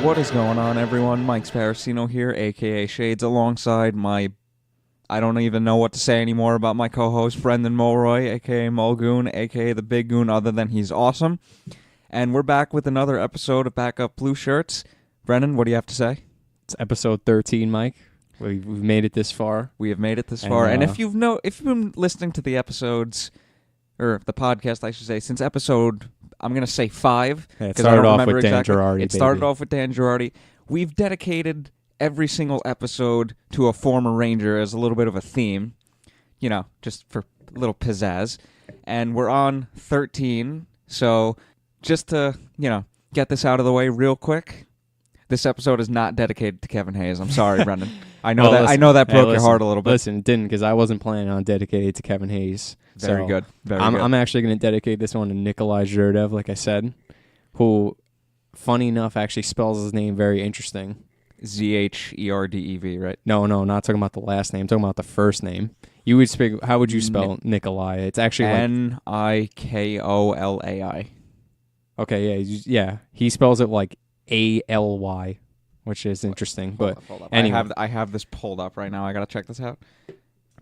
What is going on, everyone? Mike Sparacino here, a.k.a. Shades, alongside my... I don't even know what to say anymore about my co-host, Brendan Mulroy, a.k.a. Mulgoon, a.k.a. the Big Goon, other than he's awesome. And we're back with another episode of Backup Blueshirts. Brendan, what do you have to say? It's episode 13, Mike. We've made it this far. We have made it this far. And if you've been listening to the episodes, or the podcast, I should say, since episode... I'm going to say 5. Yeah, it started off with Dan Girardi. It started off with Dan Girardi. We've dedicated every single episode to a former Ranger as a little bit of a theme, you know, just for a little pizzazz. And we're on 13, so just to, you know, get this out of the way real quick, this episode is not dedicated to Kevin Hayes. I'm sorry, Brendan. I know that broke your heart a little bit. Listen, it didn't, because I wasn't planning on dedicating it to Kevin Hayes. Very good. I'm actually going to dedicate this one to Nikolai Zherdev, like I said, who, funny enough, actually spells his name very interesting. Zherdev, right? No, not talking about the last name. I'm talking about the first name. You would speak. How would you spell Nikolai? It's actually Nikolai. Okay, yeah. He spells it like ALY, which is interesting. Hold up. Anyway. I have this pulled up right now. I gotta check this out.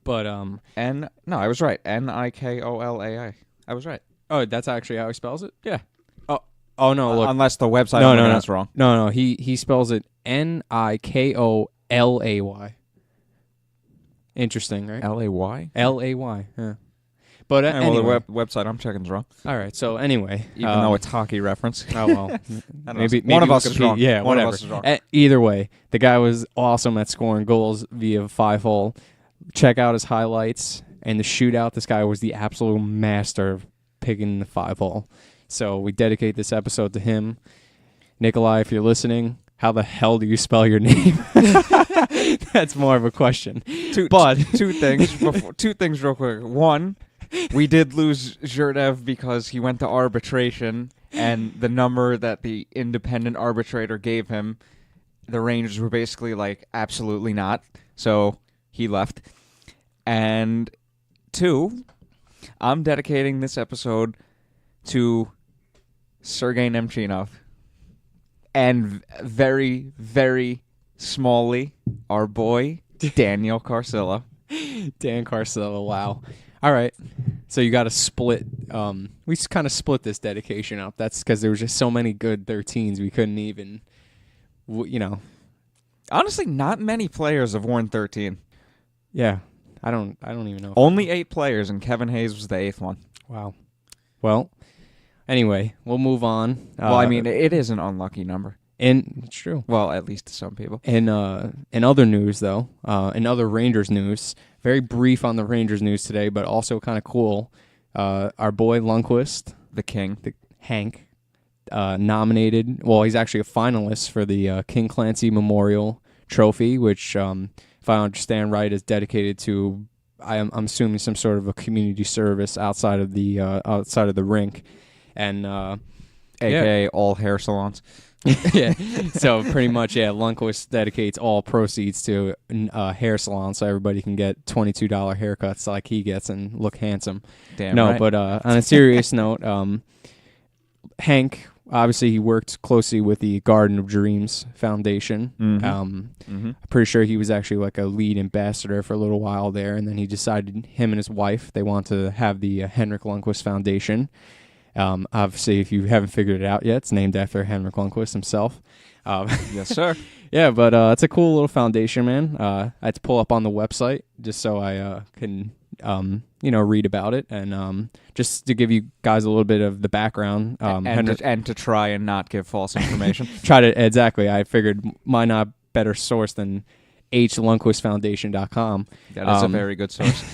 But no, I was right. Nikolai. I was right. Oh, that's actually how he spells it? Yeah. Oh no, look. Unless the website that's wrong. No, he spells it Nikolay. Interesting, right? Lay? Lay, yeah. But anyway. Well, the website I'm checking is wrong. All right, so anyway. Even though it's hockey reference. Oh, well. maybe one of us is wrong. Yeah, one whatever. Of us is wrong. Either way, the guy was awesome at scoring goals via 5-hole. Check out his highlights. And the shootout, this guy was the absolute master of picking the 5-hole. So we dedicate this episode to him. Nikolai, if you're listening, how the hell do you spell your name? That's more of a question. Two things real quick. One, we did lose Zherdev because he went to arbitration, and the number that the independent arbitrator gave him, the Rangers were basically like, absolutely not. So he left. And 2, I'm dedicating this episode to Sergei Nemchinov. And very, very smallly, our boy, Daniel Carcillo. Dan Carcillo, wow. All right. So you got to split. We kind of split this dedication up. That's because there was just so many good 13s we couldn't even, Honestly, not many players have worn 13. Yeah. I don't even know. Only 8 players, and Kevin Hayes was the 8th one. Wow. Well, anyway, we'll move on. Well, I mean, it is an unlucky number. And it's true. Well, at least to some people. In other news, though, in other Rangers news, very brief on the Rangers news today, but also kind of cool. Our boy Lundqvist, the King, Hank, nominated. Well, he's actually a finalist for the King Clancy Memorial Trophy, which, if I understand right, is dedicated to, I'm assuming, some sort of a community service outside of the rink, and AKA all hair salons. Yeah, so pretty much, Lundqvist dedicates all proceeds to hair salon, so everybody can get $22 haircuts like he gets and look handsome. Damn right. But on a serious note, Hank, obviously he worked closely with the Garden of Dreams Foundation. I'm pretty sure he was actually like a lead ambassador for a little while there, and then he decided, him and his wife, they want to have the Henrik Lundqvist Foundation. Obviously, if you haven't figured it out yet, it's named after Henrik Lundqvist himself. Yes, sir. Yeah, but it's a cool little foundation, man. I had to pull up on the website just so I can, read about it, and just to give you guys a little bit of the background. And to try and not give false information. Exactly. I figured why not better source than HLundqvistFoundation.com. That is a very good source.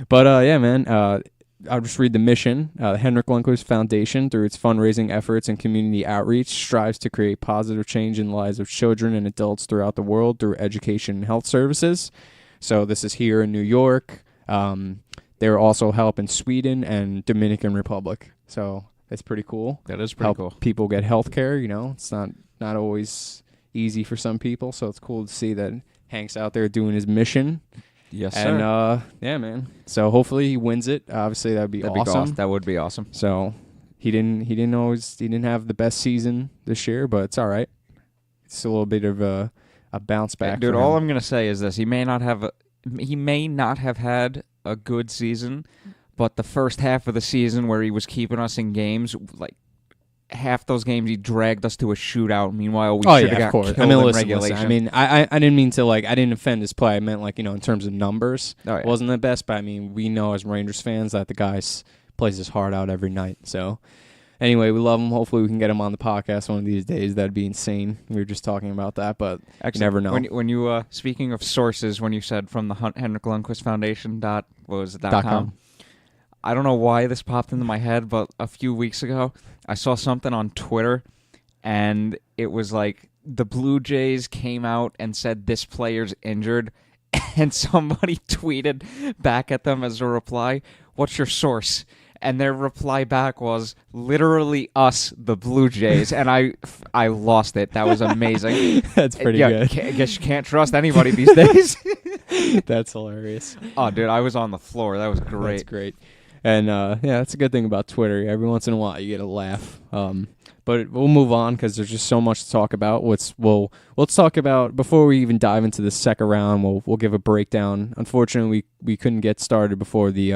But man. I'll just read the mission. The Henrik Lundqvist Foundation, through its fundraising efforts and community outreach, strives to create positive change in the lives of children and adults throughout the world through education and health services. So this is here in New York. They're also help in Sweden and Dominican Republic. So that's pretty cool. That is pretty cool. People get health care. It's not always easy for some people. So it's cool to see that Hank's out there doing his mission. Yes, sir. And yeah, man. So hopefully he wins it. Obviously, that'd be awesome. That would be awesome. So he didn't have the best season this year, but it's all right. it's a little bit of a bounce back. Dude, for all him. I'm gonna say is this: he may not have had a good season, but the first half of the season where he was keeping us in games, like half those games, he dragged us to a shootout. Meanwhile, we should have got killed in regulation. Listen, I mean, I didn't mean to I didn't offend his play. I meant in terms of numbers, it wasn't the best. But I mean, we know as Rangers fans that the guy plays his heart out every night. So. Anyway, we love him. Hopefully, we can get him on the podcast one of these days. That'd be insane. We were just talking about that, but actually, you never know. When you speaking of sources, when you said from the Henrik Lundqvist Foundation .com, I don't know why this popped into my head, but a few weeks ago, I saw something on Twitter, and it was like the Blue Jays came out and said this player's injured, and somebody tweeted back at them as a reply, "What's your source?" And their reply back was literally us, the Blue Jays, and I lost it. That was amazing. That's pretty good. I guess you can't trust anybody these days. That's hilarious. Oh, dude, I was on the floor. That was great. That's great. And that's a good thing about Twitter. Every once in a while, you get a laugh. But we'll move on because there's just so much to talk about. Let's talk about before we even dive into the second round. We'll give a breakdown. Unfortunately, we couldn't get started before the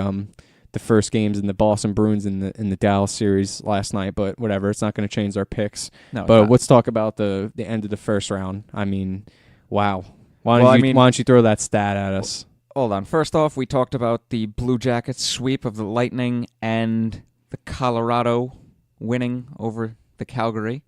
first games in the Boston Bruins in the Dallas series last night, but whatever, it's not going to change our picks. No, but let's talk about the end of the first round. I mean, wow. Why don't you throw that stat at us? Hold on. First off, we talked about the Blue Jackets sweep of the Lightning and the Colorado winning over the Calgary.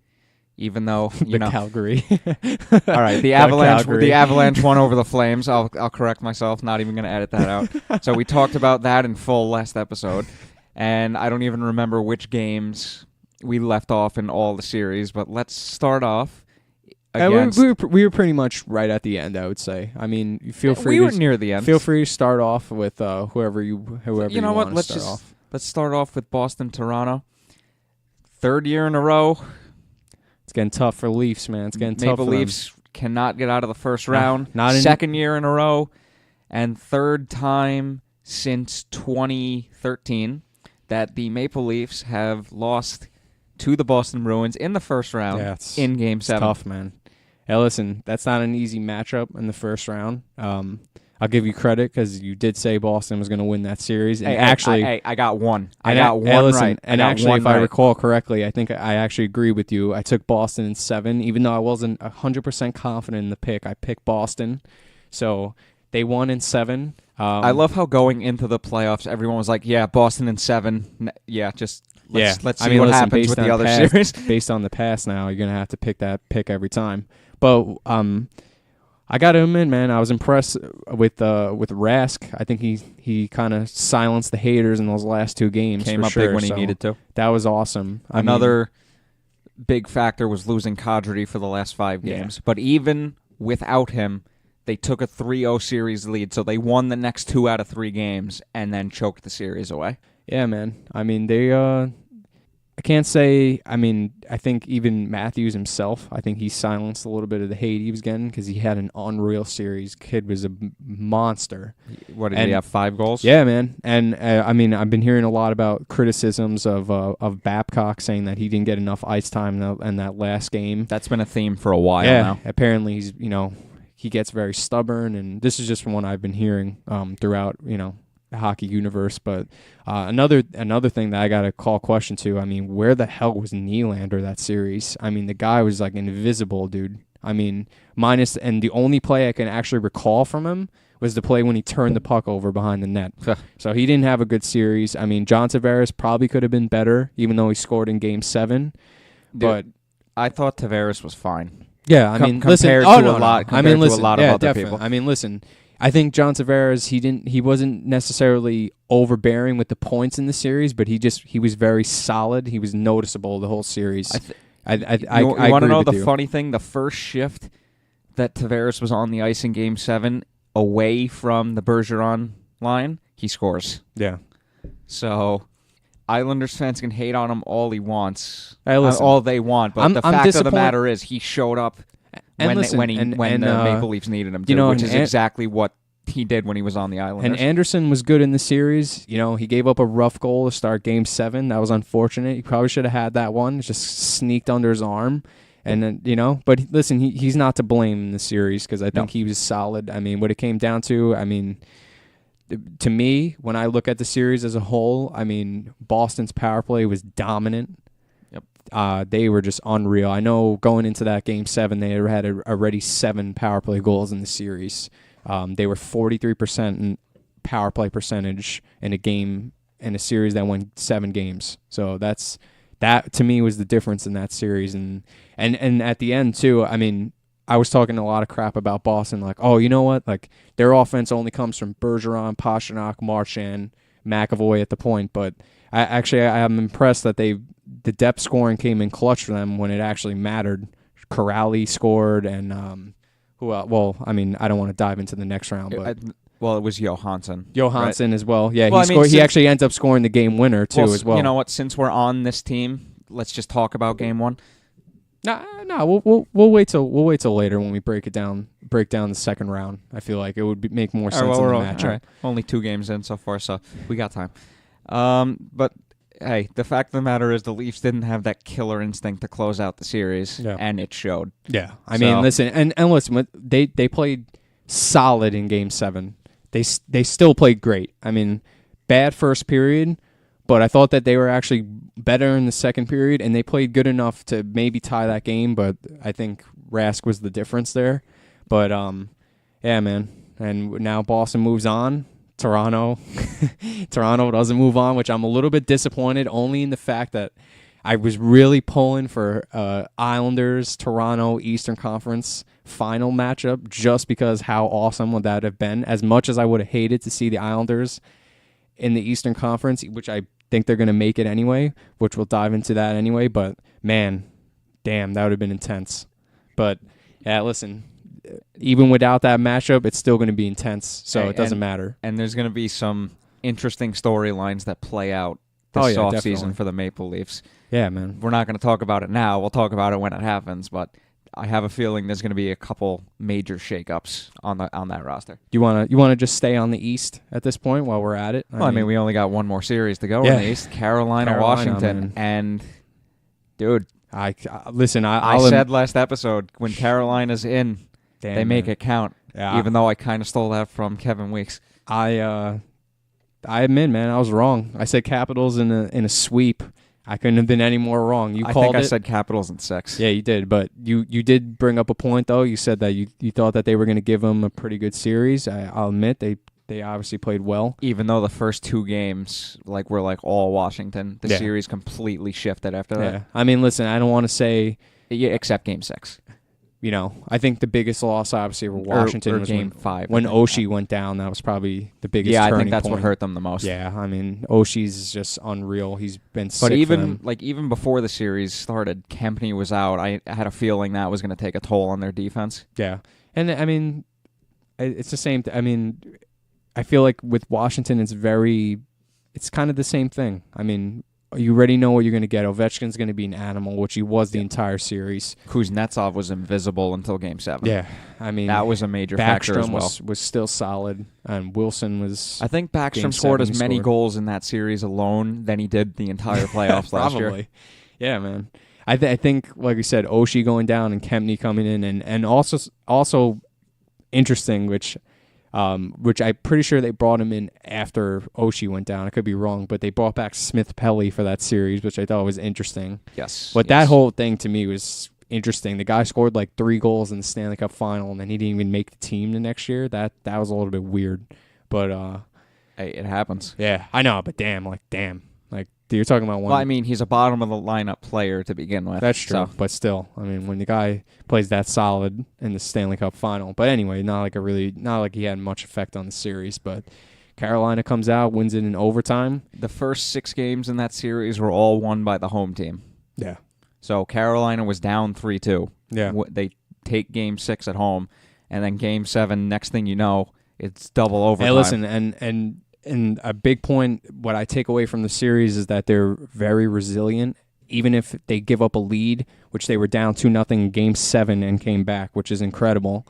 Even though Calgary. All right, the Avalanche won over the Flames. I'll correct myself. Not even going to edit that out. So we talked about that in full last episode, and I don't even remember which games we left off in all the series. But let's start off. We were pretty much right at the end, I would say. I mean, feel free. We were near the end. Feel free to start off with whoever you know what? Let's start off with Boston, Toronto. Third year in a row. It's getting tough for Leafs, man. It's getting tough Maple for them. Leafs cannot get out of the first round. Second year in a row, and third time since 2013 that the Maple Leafs have lost to the Boston Bruins in the first round in Game 7. Tough, man. Hey, listen, that's not an easy matchup in the first round. I'll give you credit because you did say Boston was going to win that series. And I got one. I got one right. And actually, if I recall correctly, I think I actually agree with you. I took Boston in 7, even though I wasn't 100% confident in the pick. I picked Boston, so they won in 7. I love how going into the playoffs, everyone was like, "Yeah, Boston in 7. Yeah, just let's see what happens with the other series." Based on the past, now you're going to have to pick that pick every time. But I got to admit, man, I was impressed with Rask. I think he kind of silenced the haters in those last 2 games. Came up big when he needed to. That was awesome. Another big factor was losing Kadri for the last 5 games. But even without him, they took a 3-0 series lead, so they won the next 2 out of 3 games and then choked the series away. Yeah, man. I mean, I can't say, I think even Matthews himself, I think he silenced a little bit of the hate he was getting because he had an unreal series. Kid was a monster. What, did he have 5 goals? Yeah, man. And, I've been hearing a lot about criticisms of Babcock saying that he didn't get enough ice time in that last game. That's been a theme for a while now. Apparently he's, he gets very stubborn, and this is just from what I've been hearing throughout, the hockey universe. But another thing that I got to call question to, where the hell was Nylander that series? The guy was like invisible, dude. And the only play I can actually recall from him was the play when he turned the puck over behind the net. So he didn't have a good series. John Tavares probably could have been better, even though he scored in Game 7. But I thought Tavares was fine. Yeah, compared to a lot of other people. Listen, I think John Tavares, he wasn't necessarily overbearing with the points in the series, but he was very solid. He was noticeable the whole series. I want to know the funny thing? The first shift that Tavares was on the ice in Game 7, away from the Bergeron line, he scores. Yeah. So Islanders fans can hate on him all he wants, listen, all they want, but the fact of the matter is he showed up when the Maple Leafs needed him to, which is exactly what he did when he was on the Islanders. And Anderson was good in the series. He gave up a rough goal to start Game 7. That was unfortunate. He probably should have had that one. It just sneaked under his arm. And then, but listen, he's not to blame in the series because I think No. he was solid. I mean, what it came down to, I mean, to me, when I look at the series as a whole, I mean, Boston's power play was dominant. Yep. They were just unreal. I know going into that Game 7, they had already 7 power play goals in the series. They were 43% in power play percentage in a series that went 7 games. So that to me was the difference in that series. And at the end too, I mean, I was talking a lot of crap about Boston, like, oh, you know what? Like, their offense only comes from Bergeron, Pastrnak, Marchand, McAvoy at the point. But I am impressed that the depth scoring came in clutch for them when it actually mattered. Corrali scored, and who else? Well, I mean, I don't want to dive into the next round, but Well, it was Johansson. Johansson right? as well. Yeah, Well, he scored. He actually ends up scoring the game winner too as well. You know what? Since we're on this team, let's just talk about Game 1. No, we'll wait till later when we break down the second round. I feel like it would make more sense in the matchup. All right. Only 2 games in so far, so we got time. But hey, the fact of the matter is the Leafs didn't have that killer instinct to close out the series, and it showed. Yeah, I mean, listen, and listen, they played solid in Game 7. They still played great. I mean, bad first period, but I thought that they were actually better in the second period, and they played good enough to maybe tie that game, but I think Rask was the difference there. But, yeah, man. And now Boston moves on. Toronto doesn't move on, which I'm a little bit disappointed, only in the fact that I was really pulling for Islanders, Toronto, Eastern Conference final matchup just because how awesome would that have been. As much as I would have hated to see the Islanders in the Eastern Conference, which I think they're going to make it anyway, which we'll dive into that anyway. But, man, damn, that would have been intense. But, yeah, listen, even without that matchup, it's still going to be intense, so it doesn't matter. And there's going to be some interesting storylines that play out this offseason for the Maple Leafs. Yeah, man. We're not going to talk about it now. We'll talk about it when it happens, but I have a feeling there's going to be a couple major shakeups on that roster. You want to just stay on the East at this point while we're at it? I mean, we only got one more series to go in the East. Carolina, Washington, man. and dude, I said last episode when Carolina's in, they make it count. Yeah. Even though I kind of stole that from Kevin Weeks. I admit, man, I was wrong. I said Capitals in a sweep. I couldn't have been any more wrong. I think I said Capitals in 6. Yeah, you did. But you did bring up a point, though. You said that you thought that they were going to give them a pretty good series. I'll admit they obviously played well. Even though the first 2 games were all Washington, the series completely shifted after that. Yeah. I mean, listen, I don't want to say... Yeah, except Game 6. I think the biggest loss, obviously, for Washington was Game 5. When Oshie went down. That was probably the biggest turning point. Yeah, I think that's what hurt them the most. Yeah, I mean, Oshie's just unreal. He's been sick. But even even before the series started, Kempny was out. I had a feeling that was going to take a toll on their defense. Yeah, and I mean, it's the same. I mean, I feel like with Washington, it's kind of the same thing. I mean, you already know what you're going to get. Ovechkin's going to be an animal, which he was the entire series. Kuznetsov was invisible until Game 7. Yeah, I mean, that was a major factor as well. Backstrom was still solid, and Wilson was... I think Backstrom scored as many goals in that series alone than he did the entire playoffs last year. Yeah, man. I think, like we said, Oshie going down and Kempny coming in, and also interesting, which I'm pretty sure they brought him in after Oshie went down. I could be wrong, but they brought back Smith Pelly for that series, which I thought was interesting. Yes. But that whole thing to me was interesting. The guy scored 3 goals in the Stanley Cup final, and then he didn't even make the team the next year. That was a little bit weird. But hey, it happens. Yeah, I know, but damn. You're talking about one. Well, I mean, he's a bottom of the lineup player to begin with. That's true, but still, I mean, when the guy plays that solid in the Stanley Cup final, but anyway, not like he had much effect on the series. But Carolina comes out, wins it in overtime. The first 6 games in that series were all won by the home team. Yeah. So Carolina was down 3-2. Yeah. They take Game 6 at home, and then Game 7. Next thing you know, it's double overtime. Hey, listen, and a big point, what I take away from the series is that they're very resilient. Even if they give up a lead, which they were down 2-0 in Game 7 and came back, which is incredible.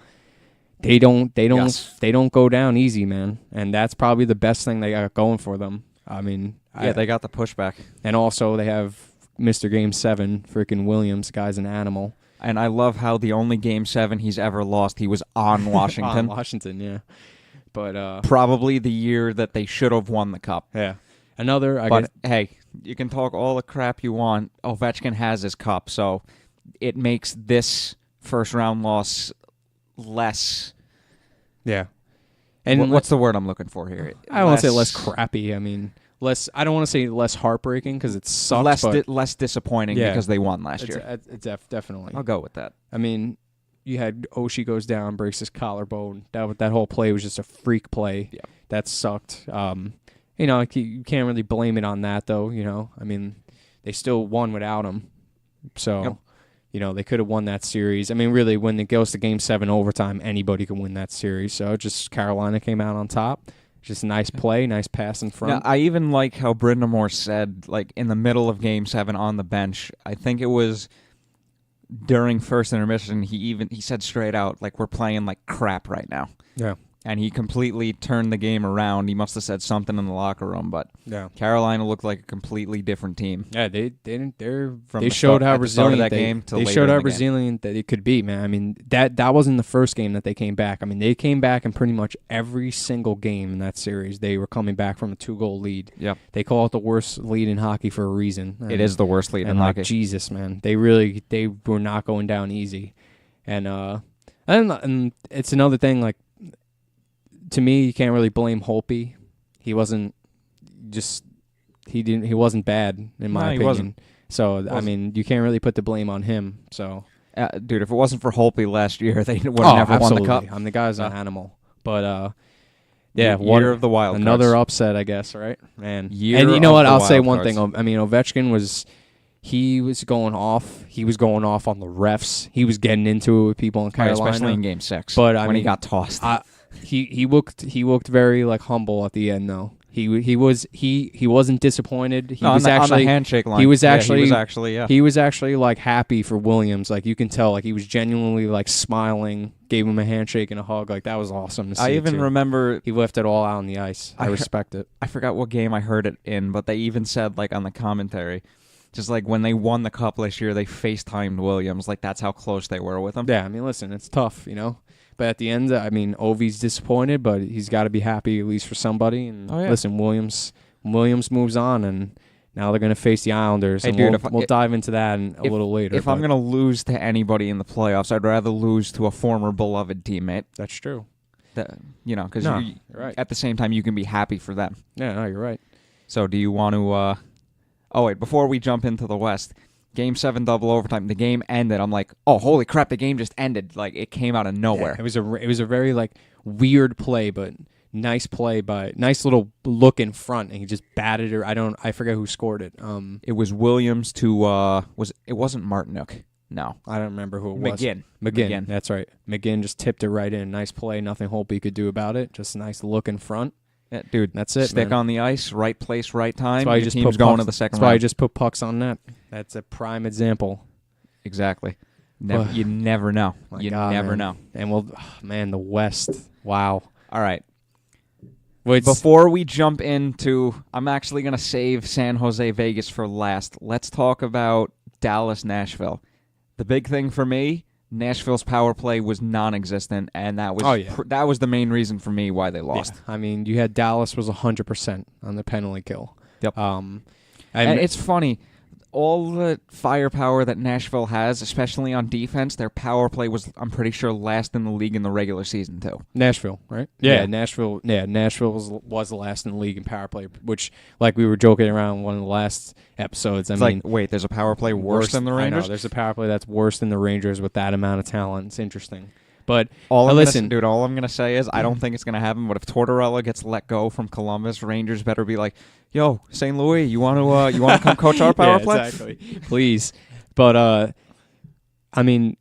They don't go down easy, man. And that's probably the best thing they got going for them. I mean, they got the pushback. And also they have Mr. Game 7, freaking Williams, guy's an animal. And I love how the only Game 7 he's ever lost, he was on Washington. On Washington, yeah. But probably the year that they should have won the cup. Yeah. Another, I but guess. Hey, you can talk all the crap you want. Ovechkin has his cup, so it makes this first-round loss less... Yeah. And what's the word I'm looking for here? I don't want to say less crappy. I mean, less. I don't want to say less heartbreaking because it sucks. Less disappointing because they won last year. Definitely. I'll go with that. I mean, you had Oshie goes down, breaks his collarbone. That whole play was just a freak play. Yeah. That sucked. You know, you can't really blame it on that though. You know, I mean, they still won without him. So. Yep. You know, they could have won that series. I mean, really, when it goes to Game 7 overtime, anybody can win that series. So just Carolina came out on top. Just a nice play, nice pass in front. Yeah, I even like how Brindamore said, like, in the middle of Game 7 on the bench, I think it was during first intermission, he said straight out, like, we're playing like crap right now. Yeah. And he completely turned the game around. He must have said something in the locker room, but Carolina looked like a completely different team. Yeah, they showed how resilient they showed how resilient that it could be, man. I mean, that wasn't the first game that they came back. I mean, they came back in pretty much every single game in that series. They were coming back from a 2-goal lead. Yep. They call it the worst lead in hockey for a reason. It is the worst lead in hockey. Jesus, man. They were not going down easy. And it's another thing, like, to me, you can't really blame Holtby. He wasn't bad in my opinion. Wasn't. So I mean, you can't really put the blame on him. So, dude, if it wasn't for Holtby last year, they would have never won the cup. I mean, the guy's an animal. But year of the wild cards. Another upset, I guess. Right, man. And you know what? I'll say one thing. I mean, Ovechkin was going off. He was going off on the refs. He was getting into it with people in Carolina, especially in Game 6. But when he got tossed. He looked very like humble at the end though. He wasn't disappointed. He was actually on the handshake line. He was actually He was actually like happy for Williams. Like you can tell, like he was genuinely like smiling. Gave him a handshake and a hug. Like that was awesome to see. I even remember he left it all out on the ice. I respect it. I forgot what game I heard it in, but they even said like on the commentary, just like when they won the cup last year, they FaceTimed Williams. Like that's how close they were with him. Yeah, I mean, listen, it's tough, you know. But at the end, I mean, Ovi's disappointed, but he's got to be happy at least for somebody. And listen, Williams moves on, and now they're going to face the Islanders. Hey, and dude, we'll dive into that a little later. If I'm going to lose to anybody in the playoffs, I'd rather lose to a former beloved teammate. That's true. Because right. At the same time, you can be happy for them. Yeah, no, you're right. So do you want to... Oh, wait, before we jump into the West... Game 7 double overtime. The game ended. I'm like, oh, holy crap! The game just ended. Like it came out of nowhere. Yeah, it was a very like weird play, but nice little look in front, and he just batted her. I forget who scored it. It was Williams to it wasn't Martinook. No, I don't remember who it was. McGinn. That's right. McGinn just tipped it right in. Nice play. Nothing Holtby could do about it. Just a nice look in front. Yeah, dude, that's it. Stick man. on the ice, right place, right time. That's why your team's going to the second round. That's why I just put pucks on net. That's a prime example. Exactly. You never know. You never know. And the West. Wow. All right. Before we jump into, I'm actually going to save San Jose Vegas for last. Let's talk about Dallas Nashville. The big thing for me, Nashville's power play was non-existent, and that was the main reason for me why they lost. Yeah. I mean, you had Dallas was 100% on the penalty kill. Yep. And it's funny. All the firepower that Nashville has, especially on defense, their power play was, I'm pretty sure, last in the league in the regular season, too. Nashville, right? Yeah. Nashville was the last in the league in power play, which, like we were joking around in one of the last episodes. I mean, wait, there's a power play worse than the Rangers? I know, there's a power play that's worse than the Rangers with that amount of talent. It's interesting. But all I'm going to say is I don't think it's going to happen, but if Tortorella gets let go from Columbus, Rangers better be like, yo, St. Louis, you want to come coach our power play? Exactly. Please. But I mean,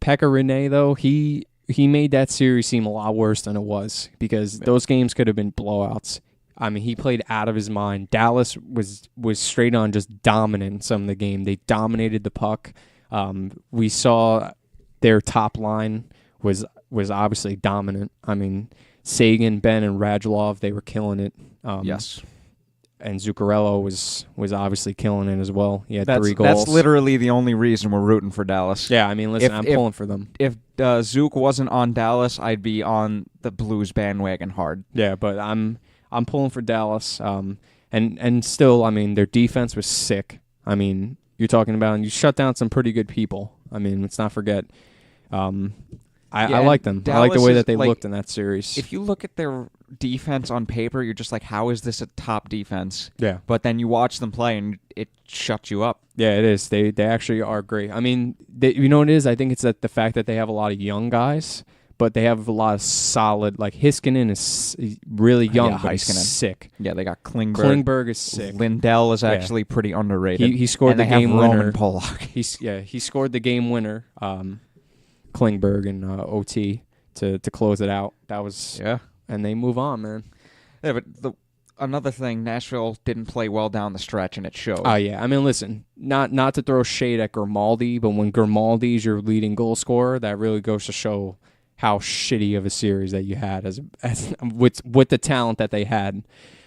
Pekka Rinne though, he made that series seem a lot worse than it was because those games could have been blowouts. I mean, he played out of his mind. Dallas was straight on just dominant some of the game. They dominated the puck. We saw their top line was obviously dominant. I mean, Sagan, Ben, and Radulov, they were killing it. Yes. and Zuccarello was obviously killing it as well. He had That's 3 goals. That's literally the only reason we're rooting for Dallas. Yeah, I mean, listen, I'm pulling for them. If Zook wasn't on Dallas, I'd be on the Blues bandwagon hard. Yeah, but I'm pulling for Dallas. And still, I mean, their defense was sick. I mean, you're talking about, and you shut down some pretty good people. I mean, let's not forget. I like them. I like the way that they looked in that series. If you look at their defense on paper, you're just like, how is this a top defense? Yeah. But then you watch them play, and it shuts you up. Yeah, it is. They actually are great. I mean, you know what it is? I think it's that the fact that they have a lot of young guys, but they have a lot of solid, like Heiskanen is really young, but he's sick. Yeah, they got Klingberg. Klingberg is sick. Lindell is actually pretty underrated. He scored and the game winner. Pollock. He scored the game winner. Klingberg in OT to close it out. That was and they move on, man. Yeah, but another thing, Nashville didn't play well down the stretch, and it showed. Oh yeah, I mean, listen, not to throw shade at Grimaldi, but when Grimaldi's your leading goal scorer, that really goes to show how shitty of a series that you had as with the talent that they had.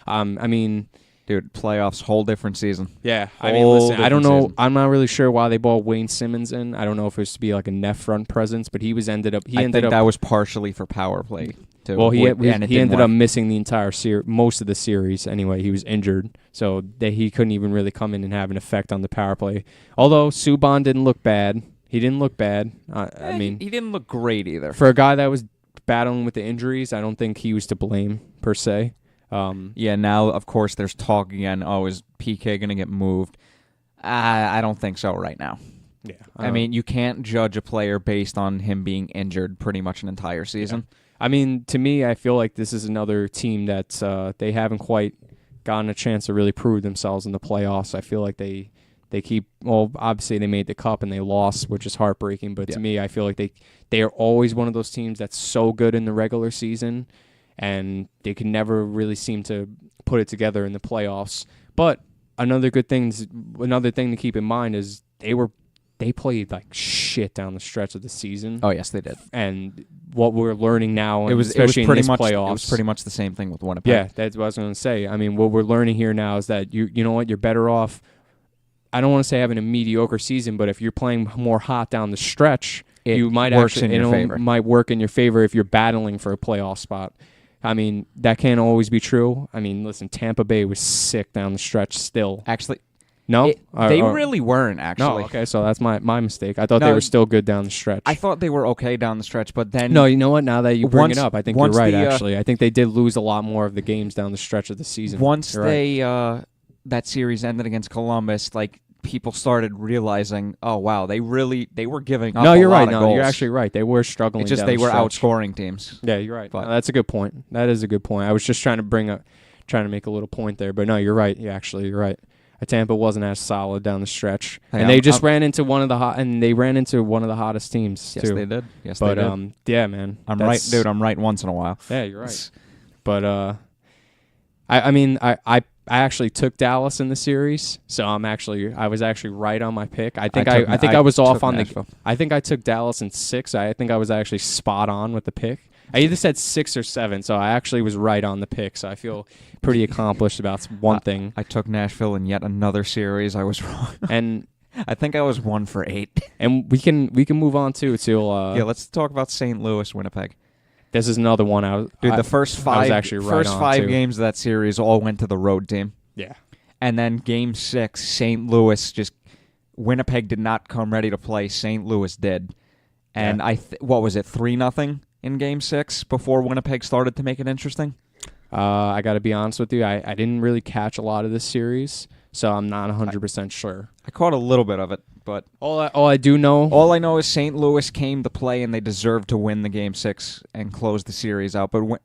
I mean. Dude, playoffs, whole different season. Yeah, I mean, listen, I don't know. Season. I'm not really sure why they brought Wayne Simmons in. I don't know if it was to be like a net front presence, but he ended up. I think that was partially for power play too. Well, he ended up missing the entire most of the series anyway. He was injured, so he couldn't even really come in and have an effect on the power play. Although Subban didn't look bad. He didn't look bad. I mean, he didn't look great either. For a guy that was battling with the injuries, I don't think he was to blame per se. Now, of course, there's talk again, is PK going to get moved? I don't think so right now. Yeah, I mean, you can't judge a player based on him being injured pretty much an entire season. Yeah. I mean, to me, I feel like this is another team that they haven't quite gotten a chance to really prove themselves in the playoffs. I feel like they keep, obviously they made the cup and they lost, which is heartbreaking, but to me, I feel like they are always one of those teams that's so good in the regular season, and they can never really seem to put it together in the playoffs. But another thing to keep in mind is they played like shit down the stretch of the season. Oh yes, they did. And what we're learning now, especially in this it playoffs, was pretty much the same thing with Winnipeg. Yeah, that's what I was going to say. I mean, what we're learning here now is that you know what, you're better off. I don't want to say having a mediocre season, but if you're playing more hot down the stretch, you might might work in your favor if you're battling for a playoff spot. I mean, that can't always be true. I mean, listen, Tampa Bay was sick down the stretch still. Actually, no? They really weren't, actually. No, okay, so that's my mistake. I thought they were still good down the stretch. I thought they were okay down the stretch, but then... No, you know what? Now that you bring it up, I think you're right, actually. I think they did lose a lot more of the games down the stretch of the season. Once that series ended against Columbus, like, people started realizing, oh, wow, they were giving up a lot of goals. No, you're right. No, you're actually right. They were struggling. It's just they were outscoring teams. Yeah, you're right. But that's a good point. That is a good point. I was just trying to make a little point there, but no, you're right. You're right. Tampa wasn't as solid down the stretch, and they just ran into one of the hottest teams too. Yes, they did. But yeah, man, I'm right, dude. I'm right once in a while. Yeah, you're right. But I mean, I actually took Dallas in the series, so I was actually right on my pick. I think I was off on Nashville. I think I took Dallas in 6. I think I was actually spot on with the pick. I either said 6 or 7, so I actually was right on the pick. So I feel pretty accomplished about one thing. I took Nashville in yet another series. I was wrong, and I think I was 1 for 8. And we can move on to let's talk about St. Louis, Winnipeg. This is another one. The first 5 games of that series all went to the road team. Yeah, and then Game 6, St. Louis Winnipeg did not come ready to play. St. Louis did, and what was it, 3-0 in Game 6 before Winnipeg started to make it interesting? I got to be honest with you. I didn't really catch a lot of this series, so I'm not 100% sure. I caught a little bit of it, but all I know is St. Louis came to play and they deserved to win the Game 6 and close the series out. But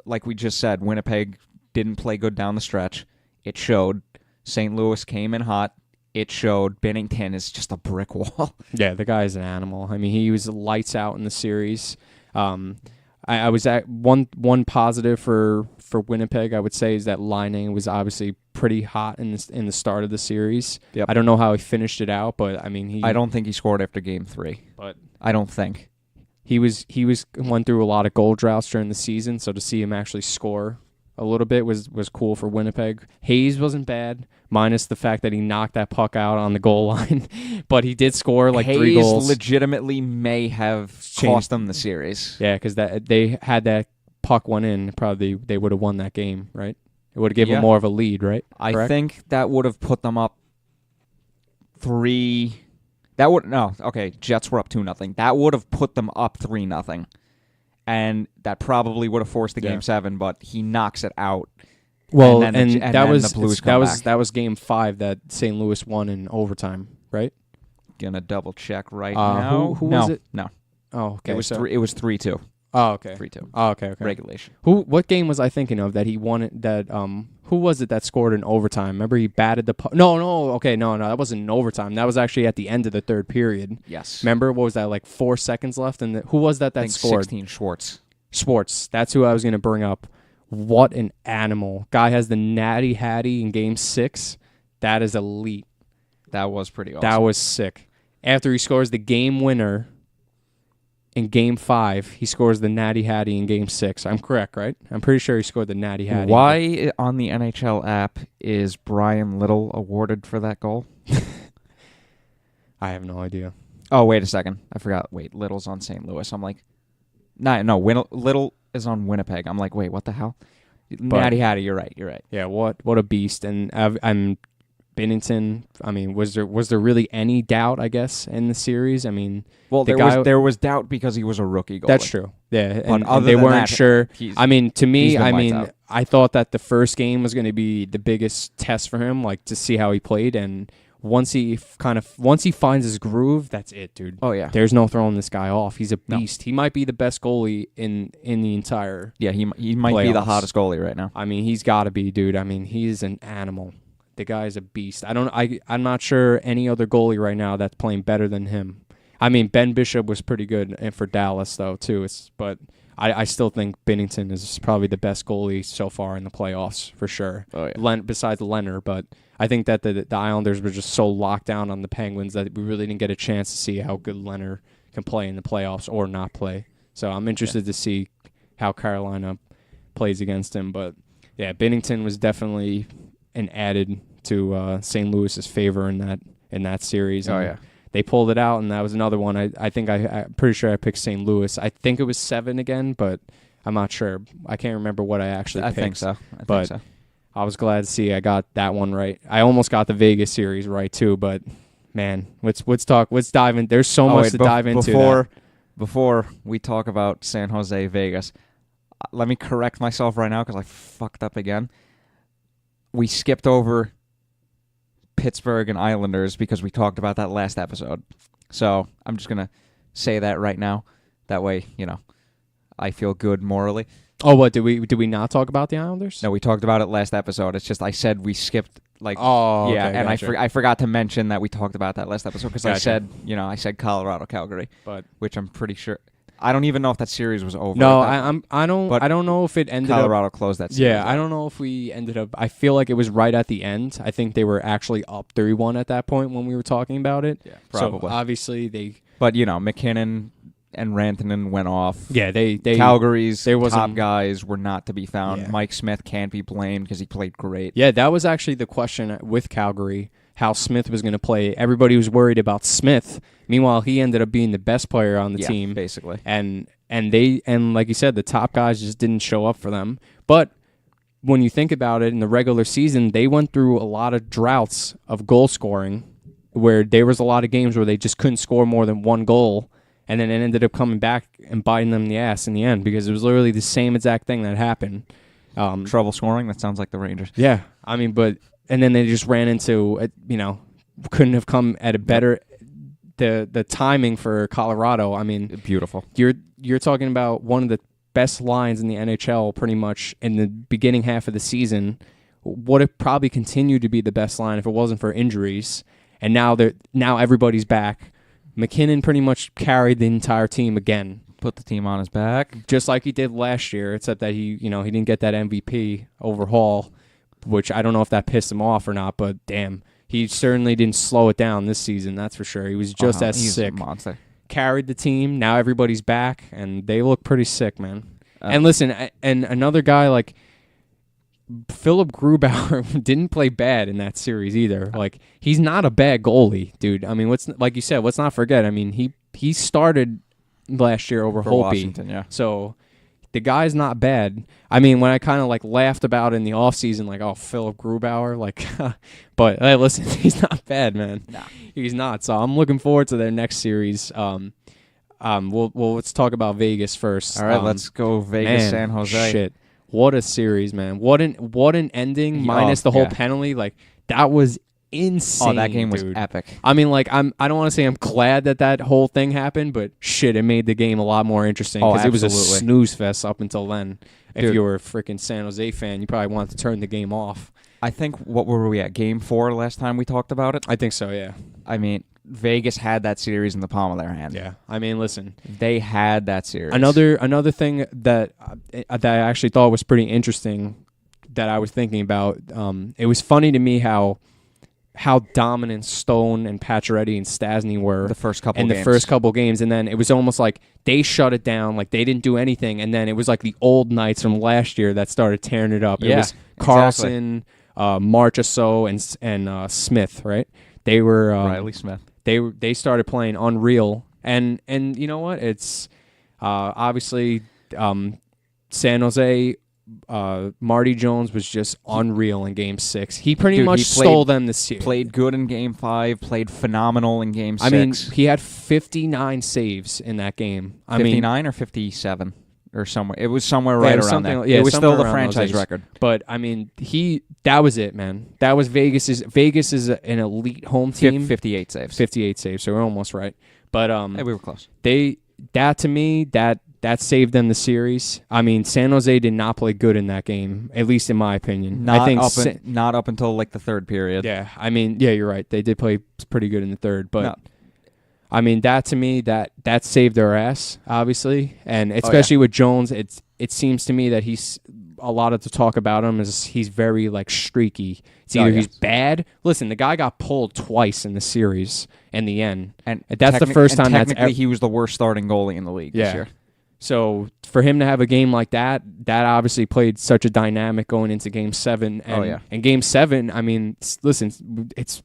like we just said, Winnipeg didn't play good down the stretch. It showed. St. Louis came in hot. It showed. Binnington is just a brick wall. Yeah, the guy's an animal. I mean, he was lights out in the series. I was at one positive for Winnipeg, I would say, is that Laine was obviously pretty hot in the start of the series. Yep. I don't know how he finished it out, but I mean, I don't think he scored after Game 3. But I don't think he went through a lot of goal droughts during the season. So to see him actually score a little bit was cool for Winnipeg. Hayes wasn't bad, minus the fact that he knocked that puck out on the goal line. But he did score like 3 goals. Hayes legitimately may have cost them the series. Yeah, because they had that puck went in, probably they would have won that game, right? It would have given them more of a lead, right? I Correct? think that would have put them up 3. Jets were up 2-0. That would have put them up 3-0. And that probably would have forced the game 7, but he knocks it out. Well, and that was game 5 that St. Louis won in overtime, right? Gonna double check right now. Who was it? No. Oh, okay. It was 3-2. Oh, okay. 3-2. Oh, okay. Regulation. What game was I thinking of that he won it? Who was it that scored in overtime? Remember he batted the puck? No. Okay, no, that wasn't in overtime. That was actually at the end of the third period. Yes. Remember what was that, like 4 seconds left? And who was that I think scored? 16 Schwartz. Schwartz. That's who I was going to bring up. What an animal! Guy has the natty hattie in Game 6. That is elite. That was pretty awesome. That was sick. After he scores the game winner in Game 5, he scores the natty hattie in Game 6. I'm correct, right? I'm pretty sure he scored the natty hattie. Why on the NHL app is Brian Little awarded for that goal? I have no idea. Oh, wait a second. I forgot. Wait, Little's on St. Louis. I'm like, Little is on Winnipeg. I'm like, wait, what the hell? Natty hattie, you're right. Yeah, what a beast. And I'm Binnington, I mean, was there really any doubt, I guess, in the series? I mean, well, there was doubt because he was a rookie goalie. That's true. Yeah, and they weren't sure. I mean, to me, I thought that the first game was going to be the biggest test for him, like to see how he played. And once he finds his groove, that's it, dude. Oh yeah, there's no throwing this guy off. He's a beast. No. He might be the best goalie in the entire. Yeah, he might playoffs. Be the hottest goalie right now. I mean, he's got to be, dude. I mean, he's an animal. The guy's a beast. I'm not sure any other goalie right now that's playing better than him. I mean, Ben Bishop was pretty good for Dallas though too. But I still think Binnington is probably the best goalie so far in the playoffs for sure. Oh yeah. Besides Leonard, but I think that the Islanders were just so locked down on the Penguins that we really didn't get a chance to see how good Leonard can play in the playoffs or not play. So I'm interested to see how Carolina plays against him. But yeah, Binnington was definitely an added to St. Louis's favor in that series. Oh yeah, they pulled it out, and that was another one. I think I'm pretty sure I picked St. Louis. I think it was 7 again, but I'm not sure. I can't remember what I actually picked. I think so. I was glad to see I got that one right. I almost got the Vegas series right too, but man, let's dive in. There's so much to dive into. Before we talk about San Jose, Vegas, let me correct myself right now because I fucked up again. We skipped over Pittsburgh and Islanders because we talked about that last episode. So I'm just going to say that right now. That way, I feel good morally. Oh, what? Did we not talk about the Islanders? No, we talked about it last episode. It's just I said we skipped Oh, yeah, okay, and gotcha. I forgot to mention that we talked about that last episode because Gotcha. I said Colorado, Calgary, which I'm pretty sure I don't even know if that series was over. No, I don't know if it ended Colorado closed that series. Yeah, I don't know if we ended up. I feel like it was right at the end. I think they were actually up 3-1 at that point when we were talking about it. Yeah, probably. So obviously they. But McKinnon and Rantanen went off. Yeah, they Calgary's top guys were not to be found. Yeah. Mike Smith can't be blamed because he played great. Yeah, that was actually the question with Calgary, how Smith was going to play. Everybody was worried about Smith. Meanwhile, he ended up being the best player on the team, basically. And like you said, the top guys just didn't show up for them. But when you think about it, in the regular season, they went through a lot of droughts of goal scoring, where there was a lot of games where they just couldn't score more than one goal. And then it ended up coming back and biting them in the ass in the end because it was literally the same exact thing that happened. Trouble scoring? That sounds like the Rangers. Yeah. I mean, and then they just ran into, couldn't have come at a better, the timing for Colorado. I mean. Beautiful. You're talking about one of the best lines in the NHL pretty much in the beginning half of the season. Would have probably continued to be the best line if it wasn't for injuries. And now everybody's back. McKinnon pretty much carried the entire team again. Put the team on his back. Just like he did last year, except that he didn't get that MVP overhaul, which I don't know if that pissed him off or not, but damn, he certainly didn't slow it down this season, that's for sure. He was just he's sick. A monster. Carried the team. Now everybody's back, and they look pretty sick, man. And listen, and another guy, like, Philip Grubauer didn't play bad in that series either. Like, he's not a bad goalie, dude. I mean, like you said, let's not forget. I mean, he started last year over For Holtby. Washington, yeah. So the guy's not bad. I mean, when I kind of like laughed about it in the offseason, like, oh, Philip Grubauer, like, but hey, listen, he's not bad, man. Nah. He's not. So I'm looking forward to their next series. Let's talk about Vegas first. All right, let's go Vegas, man, San Jose. Shit, what a series, man! What an ending. Minus the whole penalty, like that was insane. Oh, that game was dude. epic. I mean, like I don't want to say I'm glad that whole thing happened, but shit, it made the game a lot more interesting because it was a snooze fest up until then. If you were a freaking San Jose fan, you probably wanted to turn the game off. I think, what were we at, Game 4 last time we talked about it? I think so, yeah. I mean, Vegas had that series in the palm of their hand. Yeah, I mean, listen. They had that series. Another thing that I actually thought was pretty interesting that I was thinking about, it was funny to me how dominant Stone and Pacioretty and Stasny were the first couple games, and then it was almost like they shut it down, like they didn't do anything, and then it was like the old Knights from last year that started tearing it up. Yeah, it was Carlson, Marchessault, and Smith, right? They were Riley Smith. They started playing unreal, and you know what? It's obviously San Jose. Marty Jones was just unreal in Game 6. He pretty much stole them this year. Played good in Game 5. Played phenomenal in Game 6. I mean, he had 59 saves in that game. 59 or 57 or somewhere. It was somewhere right around there. Yeah, it was still the franchise record. But I mean, that was it, man. That was Vegas. Vegas is an elite home team. 58 saves. 58 saves. So we're almost right. But hey, we were close. That saved them the series. I mean, San Jose did not play good in that game, at least in my opinion. Not up until like the third period. Yeah, I mean, yeah, you're right. They did play pretty good in the third, but I mean, that to me, that saved their ass, obviously, and especially with Jones, it seems to me that he's a lot of the talk about him is he's very like streaky. It's either he's bad. Listen, the guy got pulled twice in the series in the end, and that's the first time technically he was the worst starting goalie in the league this year. So for him to have a game like that obviously played such a dynamic going into Game 7. And, and Game 7, I mean, listen, it's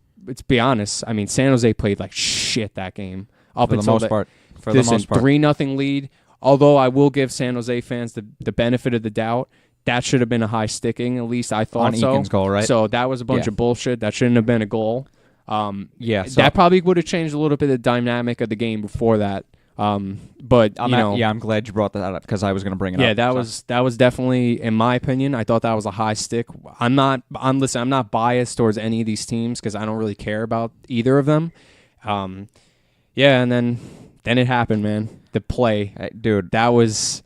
be honest. I mean, San Jose played like shit that game up for until the most part. For the most part, 3-0 lead. Although I will give San Jose fans the benefit of the doubt. That should have been a high sticking. At least I thought on Eakin's goal, right? So that was a bunch of bullshit. That shouldn't have been a goal. So that probably would have changed a little bit of the dynamic of the game before that. But I'm glad you brought that up because I was going to bring it up. Yeah, that was definitely, in my opinion, I thought that was a high stick. I'm not biased towards any of these teams because I don't really care about either of them. And then it happened, man. The play, dude, that was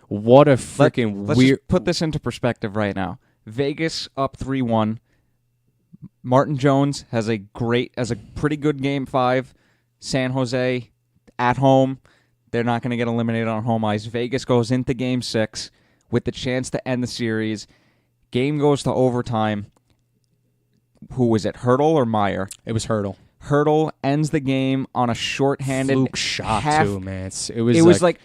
what a freaking let's weird. Just put this into perspective right now. Vegas up 3-1. Martin Jones has a pretty good Game 5. San Jose at home, they're not going to get eliminated on home ice. Vegas goes into Game 6 with the chance to end the series. Game goes to overtime. Who was it, Hurdle or Meyer? It was Hurdle. Hurdle ends the game on a shorthanded fluke shot too, man. It was like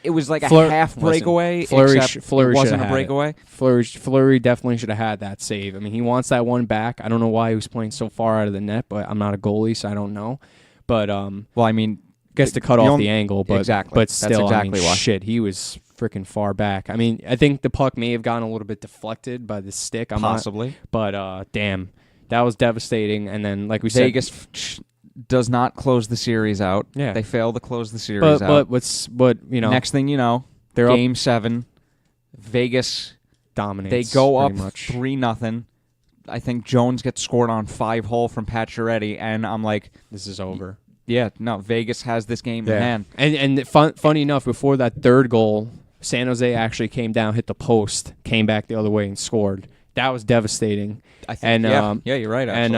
a half breakaway. Fleury wasn't a breakaway. Fleury definitely should have had that save. I mean, he wants that one back. I don't know why he was playing so far out of the net, but I'm not a goalie, so I don't know. But well, I mean, gets to cut off the angle, but exactly. But still, that's exactly why. Shit, he was freaking far back. I mean, I think the puck may have gotten a little bit deflected by the stick. Possibly, but damn, that was devastating. And then, like we Vegas said, does not close the series out. Yeah, they fail to close the series out. But next thing you know, they're Game 7. Vegas dominates. They go up 3-0. I think Jones gets scored on 5-hole from Pacioretty, and I'm like, this is over. Yeah, no, Vegas has this game in hand. And funny enough, before that third goal, San Jose actually came down, hit the post, came back the other way, and scored. That was devastating. I think, you're right, actually.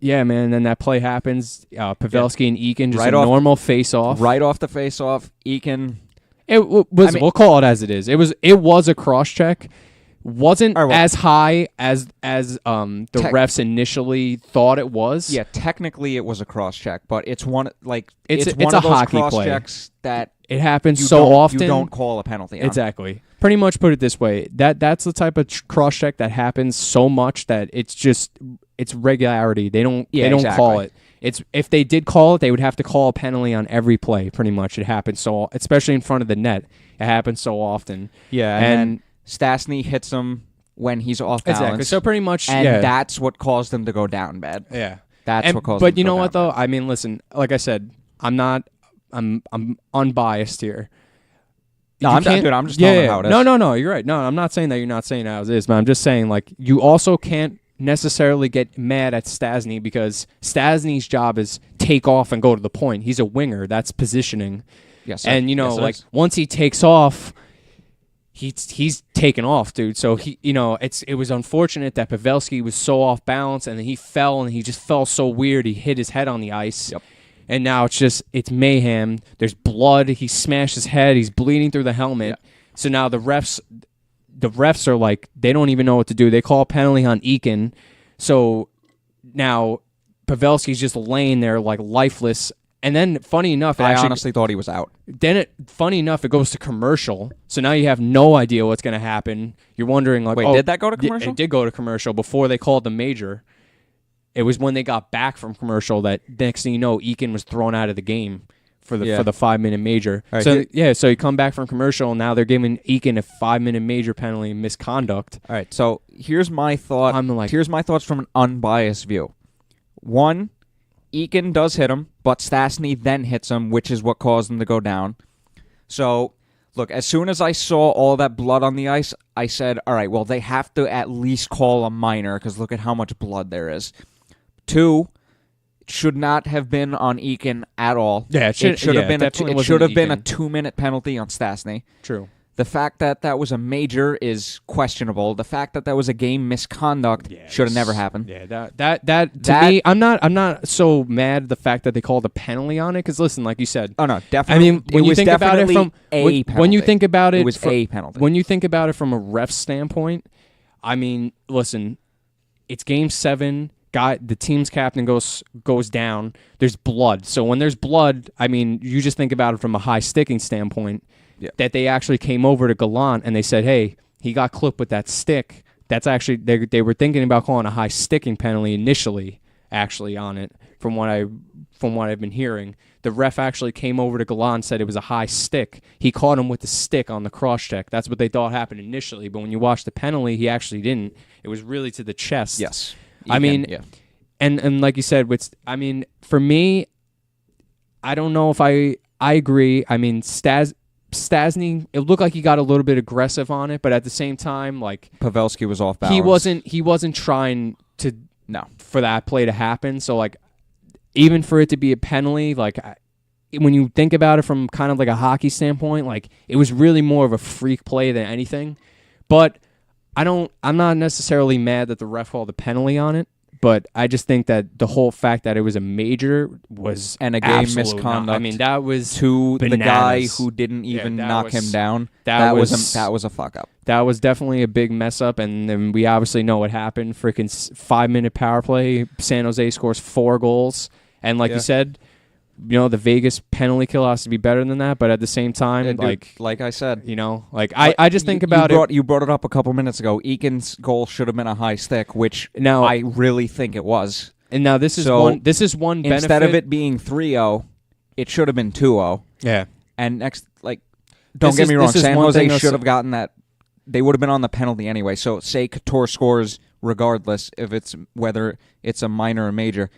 And, man, then that play happens. Pavelski and Eakin, just normal face-off. Right off the face-off, Eakin. We'll call it as it is. It was a cross-check. wasn't All right, well, as high as the refs initially thought it was. Yeah, technically it was a cross check, but it's one It's one a of those hockey cross play. checks that It happens you so don't, often. you don't call a penalty on. Exactly. Pretty much put it this way. That's the type of cross check that happens so much that it's regularity. They don't call it. It's if they did call it, they would have to call a penalty on every play. Pretty much, it happens so, especially in front of the net. It happens so often. Yeah, and Stastny hits him when he's off balance. Exactly. So pretty much, and that's what caused him to go down bad. Yeah, that's what caused. But you know what though? I mean, listen. Like I said, I'm unbiased here. No, I'm just telling how it is. No. You're right. No, I'm not saying that you're not saying how it is, but I'm just saying like you also can't necessarily get mad at Stastny because Stastny's job is take off and go to the point. He's a winger. That's positioning. Yes, sir. And yes, once he takes off, he's taken off, dude. So it was unfortunate that Pavelski was so off balance and then he fell and he just fell so weird. He hit his head on the ice. Yep. And now it's mayhem. There's blood. He smashed his head. He's bleeding through the helmet. Yep. So now the refs are like, they don't even know what to do. They call a penalty on Eakin. So now Pavelski's just laying there like lifeless. And then, funny enough, I honestly thought he was out. Funny enough, it goes to commercial. So now you have no idea what's going to happen. You're wondering, like, wait, did that go to commercial? It did go to commercial before they called the major. It was when they got back from commercial that next thing you know, Eakin was thrown out of the game for the 5-minute major. Right, so you come back from commercial, and now they're giving Eakin a 5-minute major penalty and misconduct. All right, so here's my thought. Here's my thoughts from an unbiased view. One, Eakin does hit him, but Stastny then hits him, which is what caused him to go down. So, look, as soon as I saw all that blood on the ice, I said, all right, well, they have to at least call a minor because look at how much blood there is. Two, it should not have been on Eakin at all. Yeah, it should have been a 2-minute 2-minute penalty on Stastny. True. The fact that that was a major is questionable. The fact that that was a game misconduct should have never happened. Yeah, that to me, I'm not so mad at the fact that they called a penalty on it because listen, like you said, oh no, definitely. I mean, when you think about it from when you think about it, it was a penalty. When you think about it from a ref standpoint, I mean, listen, it's Game 7. The team's captain goes down. There's blood. So when there's blood, I mean, you just think about it from a high sticking standpoint. Yeah. That they actually came over to Gallant and they said, "Hey, he got clipped with that stick." That's actually they were thinking about calling a high sticking penalty initially, actually on it. From what I've been hearing, the ref actually came over to Gallant and said it was a high stick. He caught him with the stick on the cross check. That's what they thought happened initially. But when you watch the penalty, he actually didn't. It was really to the chest. Yes. I mean, and like you said, for me, I don't know if I agree. I mean, Stastny, it looked like he got a little bit aggressive on it, but at the same time, like Pavelski was off balance. He wasn't trying for that play to happen. So like, even for it to be a penalty, like when you think about it from kind of like a hockey standpoint, like it was really more of a freak play than anything. But I'm not necessarily mad that the ref called a penalty on it. But I just think that the whole fact that it was a major was and a game misconduct. I mean, that was to bananas. The guy who didn't even knock him down. That was a fuck up. That was definitely a big mess up, and then we obviously know what happened. Freaking 5-minute power play. San Jose scores 4 goals, and like you said, the Vegas penalty kill has to be better than that. But at the same time, like I said, I just think about it. You brought it up a couple minutes ago. Eakin's goal should have been a high stick, which now I really think it was. And now this is one benefit. Instead of it being 3-0, it should have been 2-0. Yeah. And don't get me wrong, San Jose should have gotten that. They would have been on the penalty anyway. So say Couture scores regardless whether it's a minor or major.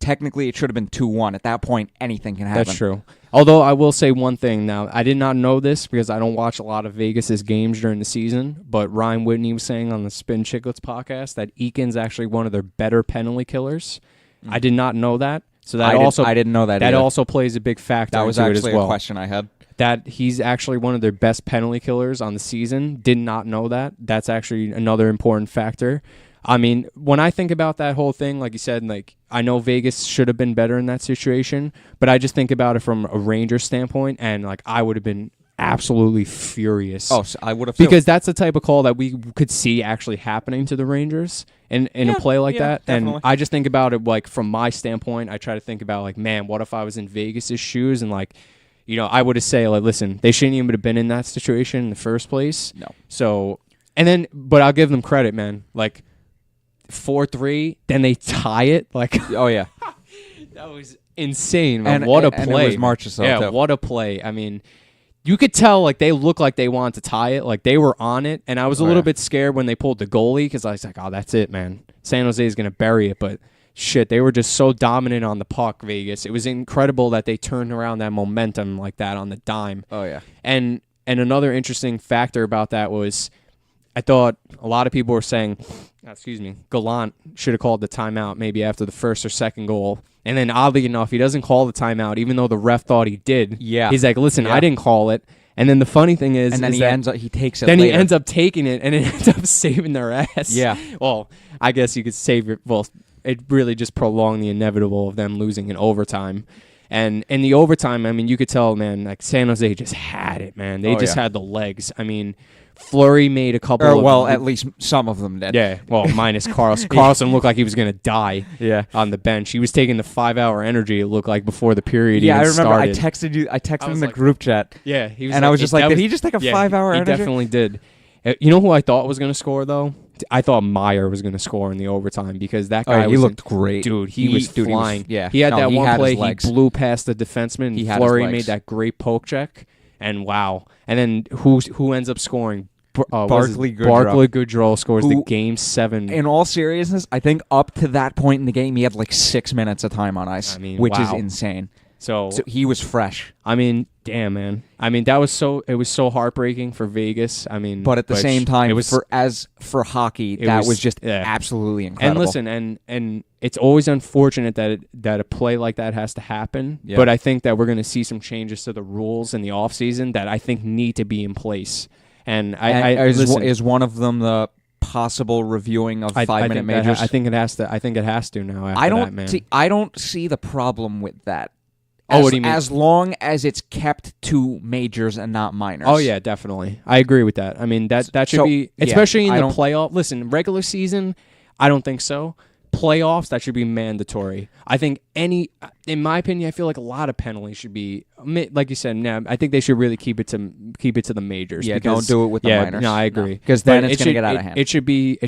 Technically, it should have been 2-1. At that point, anything can happen. That's true. Although I will say one thing now. I did not know this because I don't watch a lot of Vegas' games during the season, but Ryan Whitney was saying on the Spin Chicklets podcast that Eakin's actually one of their better penalty killers. I did not know that. So that I didn't know that. That either. Also plays a big factor. That was into actually it as well. A question I had. That he's actually one of their best penalty killers on the season. Did not know that. That's actually another important factor. I mean, when I think about that whole thing, like you said, I know Vegas should have been better in that situation, but I just think about it from a Ranger standpoint, and I would have been absolutely furious. Oh, so I would have because that's the type of call that we could see actually happening to the Rangers in a play like that. Definitely. And I just think about it like from my standpoint. I try to think about like, man, what if I was in Vegas's shoes and like, you know, I would have said like, listen, they shouldn't even have been in that situation in the first place. No. So, and then, but I'll give them credit, man. Like 4-3, then they tie it. Like, oh yeah, that was insane, man. And What a and play. it was Marchessault, yeah, too. what a play. I mean, you could tell like they looked like they wanted to tie it, like they were on it, and I was a little bit scared when they pulled the goalie because I was like, oh, that's it, man. San Jose is going to bury it, but shit, they were just so dominant on the puck, Vegas. It was incredible that they turned around that momentum like that on the dime. Oh yeah. And another interesting factor about that was I thought a lot of people were saying, Gallant should have called the timeout maybe after the first or second goal. And then oddly enough, he doesn't call the timeout, even though the ref thought he did. Yeah. He's like, listen, I didn't call it. And then the funny thing is, and then he takes it. Then later. he ends up taking it, and it ends up saving their ass. Yeah. Well, I guess you could save it. Well, it really just prolonged the inevitable of them losing in overtime. And in the overtime, I mean, you could tell, man, like San Jose just had it, man. They just had the legs. I mean, Fleury made a couple of... Well, at least some of them did. Yeah, well, minus Carlson. Carlson looked like he was going to die on the bench. He was taking the 5-hour energy, it looked like, before the period even started. I remember. I texted in the group chat. Yeah. He was and I was just like, did he just take a 5-hour energy? He definitely did. You know who I thought was going to score, though? I thought Meyer was going to score in the overtime because that guy he looked great. Dude, he was flying. He had that one play, he blew past the defenseman. Fleury made that great poke check, and wow. And then who ends up scoring? Barclay Goodrow scores the Game 7. In all seriousness, I think up to that point in the game, he had like 6 minutes of time on ice, which is insane. So he was fresh. I mean, damn, man. I mean, it was so heartbreaking for Vegas. I mean, but at the same time, for hockey, that was just absolutely incredible. And listen, and it's always unfortunate that a play like that has to happen. Yeah. But I think that we're going to see some changes to the rules in the offseason that I think need to be in place. And is one of them the possible reviewing of 5-minute majors? I think it has to. I think it has to now. I don't see the problem with that. What do you mean? As long as it's kept to majors and not minors. Oh yeah, definitely. I agree with that. I mean that should be, especially in the playoff. Listen, regular season, I don't think so. Playoffs, that should be mandatory. I think in my opinion, I feel like a lot of penalties should be, like you said. Now, I think they should really keep it to the majors. Yeah, don't do it with the minors. No, I agree. Because then it's going to get out of hand. It should be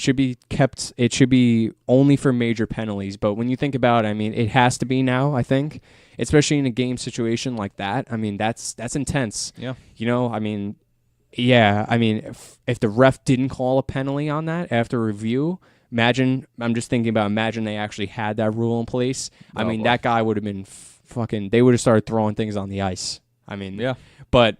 kept. It should be only for major penalties. But when you think about it, I mean, it has to be now. I think, especially in a game situation like that. I mean, that's intense. Yeah. You know, I mean, yeah. I mean, if the ref didn't call a penalty on that after review. Imagine they actually had that rule in place. I mean, that guy would have been they would have started throwing things on the ice. I mean, yeah. But,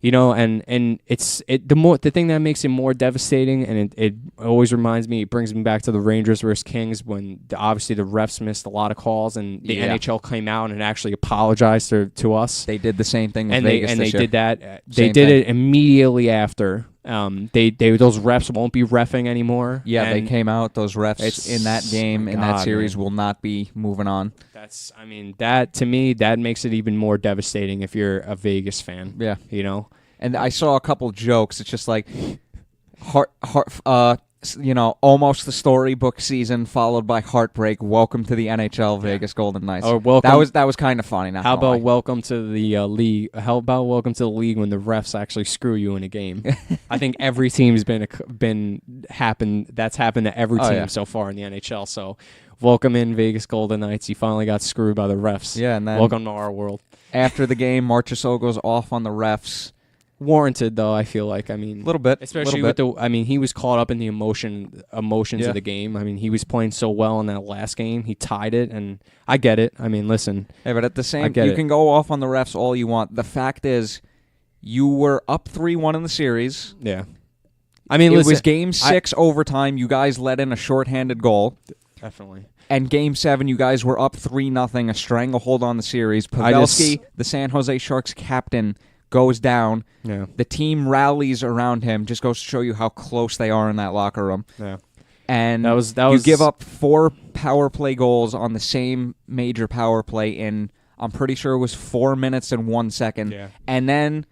you know, and the thing that makes it more devastating, and it always reminds me, it brings me back to the Rangers versus Kings when obviously the refs missed a lot of calls and the NHL came out and actually apologized to us. They did the same thing with Vegas this year. Did that. They did it immediately after. Those refs won't be reffing anymore. Yeah, they came out. Those refs in that game, in that series, will not be moving on. That to me, that makes it even more devastating if you're a Vegas fan. Yeah, you know. And I saw a couple jokes. It's just like, almost the storybook season followed by heartbreak. Welcome to the NHL, Vegas Golden Knights. Or welcome. That was kind of funny. How about welcome to the league? How about welcome to the league when the refs actually screw you in a game? I think every team's that's happened to every team so far in the NHL. So, welcome in Vegas Golden Knights. You finally got screwed by the refs. Yeah, and then welcome to our world. After the game, Marchessault goes off on the refs. Warranted though, I feel like. I mean, a little bit, especially with the. I mean, he was caught up in the emotions of the game. I mean, he was playing so well in that last game. He tied it, and I get it. I mean, listen. Hey, but at the same, you can go off on the refs all you want. The fact is, you were up 3-1 in the series. Yeah. I mean, it was Game 6 overtime. You guys let in a shorthanded goal. Definitely. And Game 7, you guys were up 3-0, a stranglehold on the series. Pavelski, the San Jose Sharks captain, goes down. Yeah. The team rallies around him. Just goes to show you how close they are in that locker room. Yeah. And you give up 4 power play goals on the same major power play in, I'm pretty sure it was 4 minutes and 1 second. Yeah. And then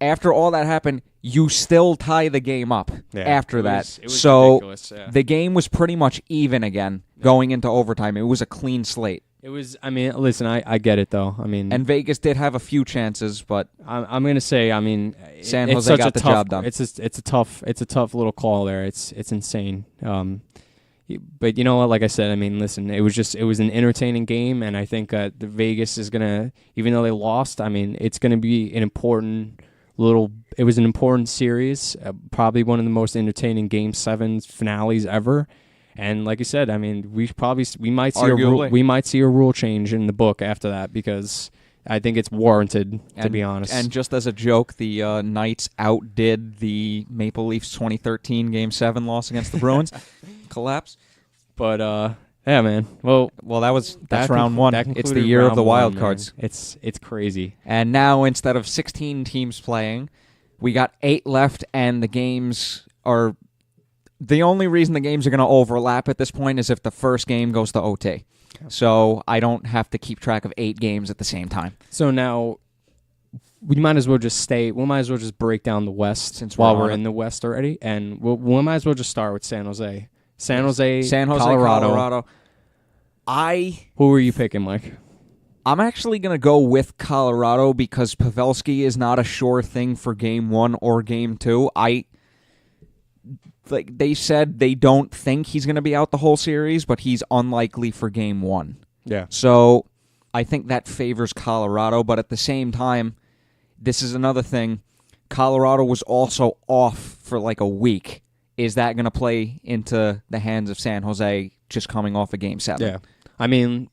after all that happened, you still tie the game up after that. It was so ridiculous, the game was pretty much even again going into overtime. It was a clean slate. It was. I mean, listen, I get it though. I mean, and Vegas did have a few chances, but I'm gonna say, I mean, San it's Jose such got a the tough, job done. It's a tough little call there. It's insane. But you know what? Like I said, I mean, listen, it was an entertaining game, and I think the Vegas is gonna, even though they lost, I mean, it's gonna be an important It was an important series, probably one of the most entertaining Game 7 finales ever. And like I said, I mean, we might see a rule change in the book after that, because I think it's warranted, to be honest. And just as a joke, the Knights outdid the Maple Leafs 2013 Game 7 loss against the Bruins. Collapse. But yeah, man. Well, that's round one. It's the year of the wild cards. It's crazy. And now, instead of 16 teams playing, we got 8 left, and the games are... The only reason the games are going to overlap at this point is if the first game goes to OT. So I don't have to keep track of 8 games at the same time. So now we might as well just break down the West, since we're in the West already, and we might as well just start with San Jose. San Jose, Colorado. Who were you picking, Mike? I'm actually going to go with Colorado because Pavelski is not a sure thing for Game 1 or Game 2. Like they said, they don't think he's going to be out the whole series, but he's unlikely for Game 1. Yeah. So I think that favors Colorado, but at the same time, this is another thing. Colorado was also off for like a week. Is that going to play into the hands of San Jose just coming off of Game 7? Yeah. I mean,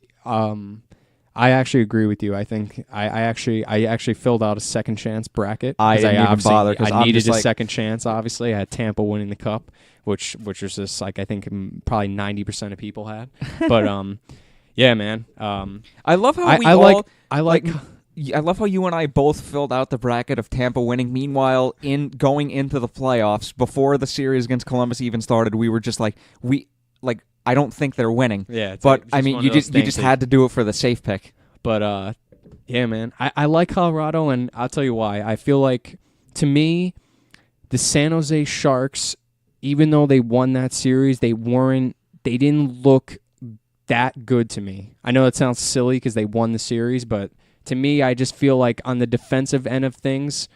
I actually agree with you. I think I actually filled out a second chance bracket. I didn't even bother because I needed a second chance. Obviously, I had Tampa winning the cup, which was just like I think probably 90% of people had. But yeah, man. I love how I love how you and I both filled out the bracket of Tampa winning. Meanwhile, in going into the playoffs before the series against Columbus even started, we were just like I don't think they're winning. Yeah, but I mean, you just had to do it for the safe pick. But yeah, man, I like Colorado, and I'll tell you why. I feel like, to me, the San Jose Sharks, even though they won that series, they didn't look that good to me. I know it sounds silly because they won the series, but to me, I just feel like on the defensive end of things,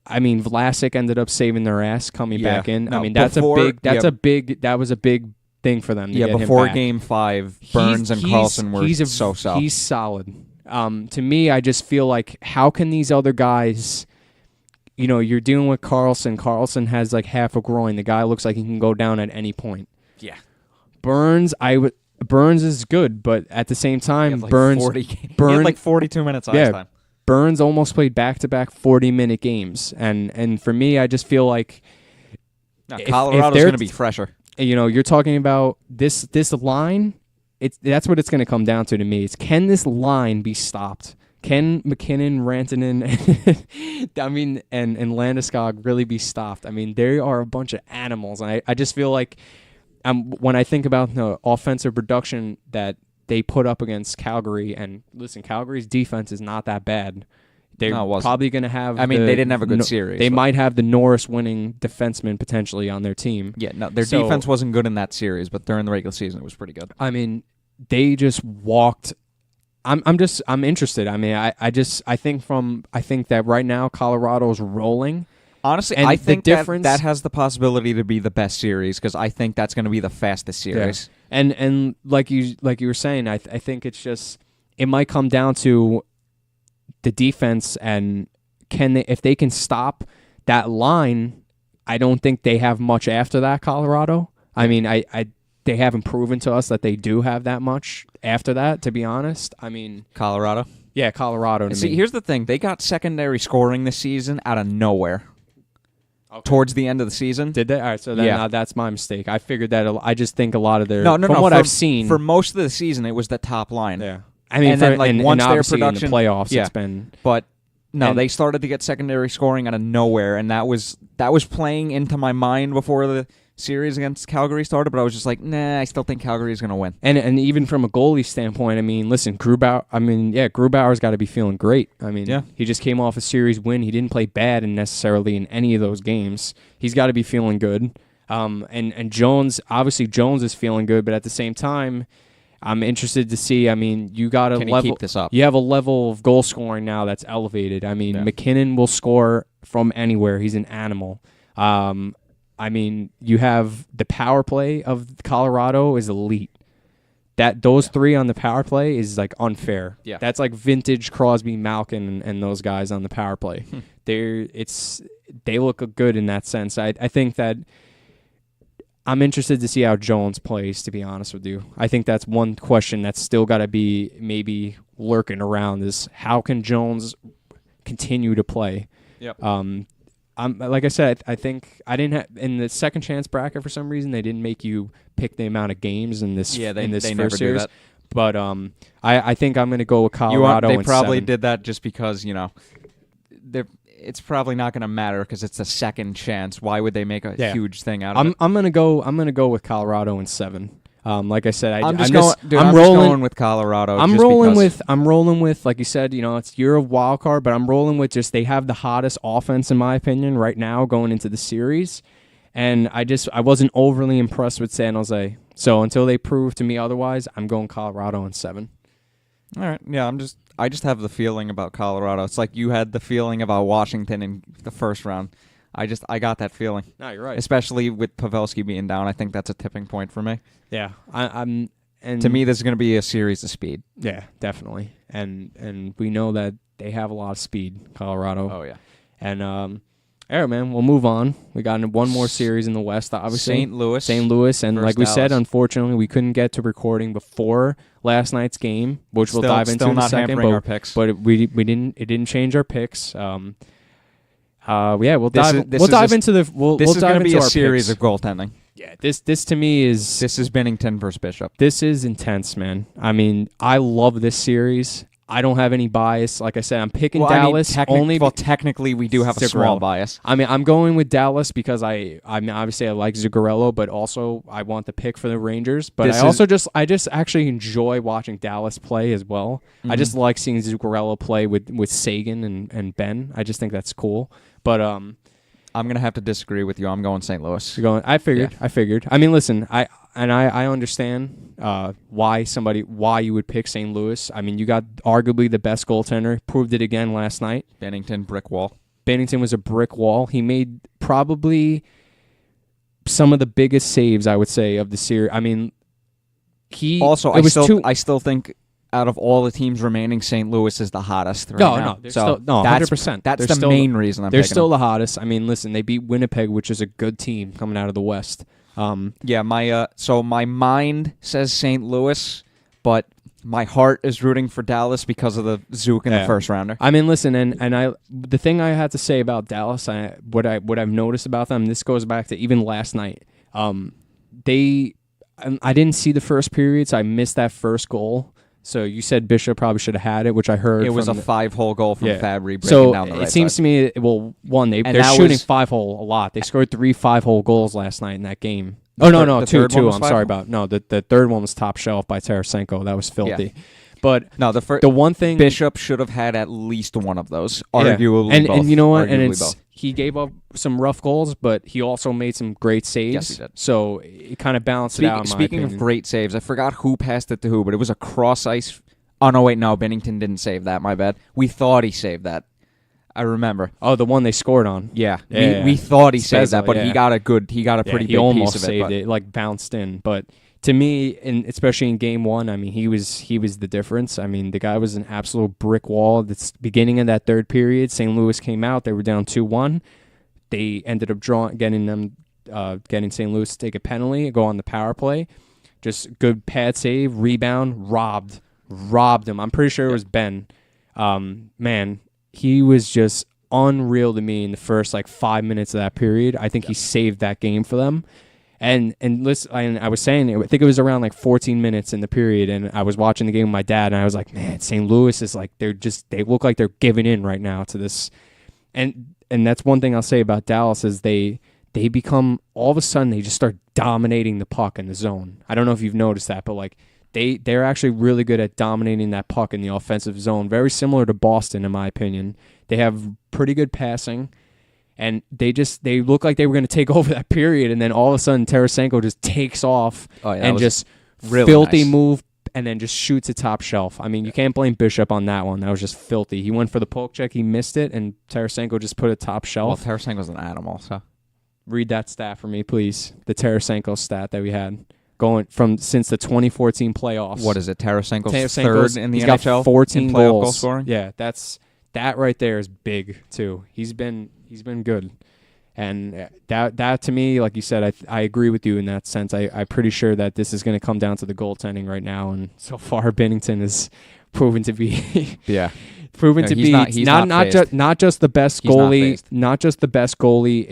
I mean, Vlasic ended up saving their ass coming back in. No, I mean, that was a big thing for them to get before him back. Game 5, Burns and Carlson were so solid. He's solid. To me, I just feel like, how can these other guys, you're dealing with Carlson. Carlson has like half a groin. The guy looks like he can go down at any point. Yeah. Burns is good, but at the same time, Burns he had like 42 minutes last time. Burns almost played back-to-back 40-minute games, and for me, I just feel like Colorado's going to be fresher. You're talking about this line. That's what it's going to come down to me. It's, can this line be stopped? Can McKinnon, Rantanen, and Landeskog really be stopped? I mean, they are a bunch of animals, and I just feel like when I think about the offensive production that they put up against Calgary, and listen, Calgary's defense is not that bad. They're probably going to have... they didn't have a good series. They might have the Norris-winning defenseman potentially on their team. Yeah, no, their defense wasn't good in that series, but during the regular season, it was pretty good. I mean, they just walked... I'm interested. I mean, I think that right now Colorado's rolling. Honestly, I think that has the possibility to be the best series, because I think that's going to be the fastest series. Yeah. And like you were saying, I think it's just, it might come down to the defense, and if they can stop that line. I don't think they have much after that, Colorado. I mean, they haven't proven to us that they do have that much after that, to be honest. I mean, Colorado? Yeah, Colorado to me. See, here's the thing. They got secondary scoring this season out of nowhere. Okay. Towards the end of the season. Did they? All right, so then that's my mistake. I figured that. I just think a lot of their... I've seen... For most of the season, it was the top line. Yeah. I mean, and then, once their production... in the playoffs, it's been... But, no, they started to get secondary scoring out of nowhere, and that was playing into my mind before the series against Calgary started, but I was just like, nah, I still think Calgary is going to win. And even from a goalie standpoint, I mean, listen, Grubauer's got to be feeling great. I mean, he just came off a series win. He didn't play bad necessarily in any of those games. He's got to be feeling good. And Jones is feeling good, but at the same time, I'm interested to see. I mean, you got a level. Keep this up? You have a level of goal scoring now that's elevated. I mean, McKinnon will score from anywhere. He's an animal. I mean, you have the power play of Colorado is elite. Those three on the power play is like unfair. Yeah. That's like vintage Crosby, Malkin, and those guys on the power play. They look good in that sense. I think that I'm interested to see how Jones plays, to be honest with you. I think that's one question that's still got to be maybe lurking around is how can Jones continue to play? Yep. Like I said, I think I didn't have in the second chance bracket for some reason they didn't make you pick the amount of games in this they first never series. do that. But I think I'm going to go with Colorado. They in probably 7. did that just because it's probably not going to matter because it's a second chance. Why would they make a huge thing out of it? I'm gonna go with Colorado in 7. Like I said, I'm just rolling going with Colorado. I'm rolling with, like you said, it's year of wild card, but I'm rolling with just they have the hottest offense in my opinion right now going into the series, and I wasn't overly impressed with San Jose. So until they prove to me otherwise, I'm going Colorado in 7. All right, yeah, I just have the feeling about Colorado. It's like you had the feeling about Washington in the first round. I got that feeling. No, you're right. Especially with Pavelski being down, I think that's a tipping point for me. Yeah, and to me, this is going to be a series of speed. Yeah, definitely. And we know that they have a lot of speed, Colorado. Oh yeah. And all right, man, we'll move on. We got one more series in the West, obviously. St. Louis, and like we said, unfortunately, we couldn't get to recording before last night's game, which we'll dive into in a second. Hampering our picks. But we didn't. It didn't change our picks. We'll dive into the. This is going to be a series of goaltending. Yeah, this to me is. This is Binnington versus Bishop. This is intense, man. I mean, I love this series. I don't have any bias. Like I said, I'm picking Dallas only. Well, technically, we do have a small bias. I mean, I'm going with Dallas because I mean, obviously I like Zuccarello, but also I want the pick for the Rangers. But I just actually enjoy watching Dallas play as well. Mm-hmm. I just like seeing Zuccarello play with Sagan and Ben. I just think that's cool. But I'm gonna have to disagree with you. I'm going St. Louis. You're going. I figured. I mean, listen. I understand why you would pick St. Louis. I mean, you got arguably the best goaltender. Proved it again last night. Binnington, brick wall. Binnington was a brick wall. He made probably some of the biggest saves, I would say, of the series. I mean, I still think out of all the teams remaining, St. Louis is the hottest right now. No, 100%. That's the main reason I'm picking them. They're still the hottest. I mean, listen, they beat Winnipeg, which is a good team coming out of the West. My mind says St. Louis, but my heart is rooting for Dallas because of the Zook in the first rounder. I mean, listen, the thing I had to say about Dallas, what I've noticed about them, this goes back to even last night. I didn't see the first period, so I missed that first goal. So you said Bishop probably should have had it, which I heard. It was a 5-hole goal from Fabry breaking down the right side. It seems to me, they're shooting 5-hole a lot. They scored 3 5-hole goals last night in that game. Two. I'm sorry about the third one was top shelf by Tarasenko. That was filthy. Yeah. But the one thing Bishop should have had at least one of those, arguably both. And you know what? He gave up some rough goals, but he also made some great saves. Yes, he did. So it kind of balanced it out. Speaking of great saves, I forgot who passed it to who, but it was a cross ice. Oh no, wait, no, Binnington didn't save that. My bad. We thought he saved that. I remember. Oh, the one they scored on. Yeah. We thought he saved that, but he got a pretty big piece of it. He almost saved it, like bounced in. But to me, especially in game 1, I mean, he was the difference. I mean, the guy was an absolute brick wall. The beginning of that third period, St. Louis came out. They were down 2-1. They ended up getting St. Louis to take a penalty, go on the power play. Just good pad save, rebound, robbed him. I'm pretty sure it was Ben. Man, he was just unreal to me in the first 5 minutes of that period. I think he saved that game for them. And listen, I was saying, I think it was around 14 minutes in the period, and I was watching the game with my dad, and I was like, man, St. Louis is they look like they're giving in right now to this. And that's one thing I'll say about Dallas is they they become, all of a sudden, they just start dominating the puck in the zone. I don't know if you've noticed that, but like they're actually really good at dominating that puck in the offensive zone. Very similar to Boston, in my opinion. They have pretty good passing, and they look like they were going to take over that period, and then all of a sudden Tarasenko just takes off and just really filthy nice move, and then just shoots a top shelf. I mean, you can't blame Bishop on that one. That was just filthy. He went for the poke check, he missed it, and Tarasenko just put a top shelf. Well, Tarasenko's an animal, so. Read that stat for me, please. The Tarasenko stat that we had going from since the 2014 playoffs. What is it? Tarasenko's third in the he's NHL got 14 in playoff goals. goal scoring? Yeah, that right there is big too. He's been good. And that to me, like you said, I agree with you in that sense. I'm pretty sure that this is going to come down to the goaltending right now, and so far Binnington is proven to be proven to be not just the best goalie, not just the best goalie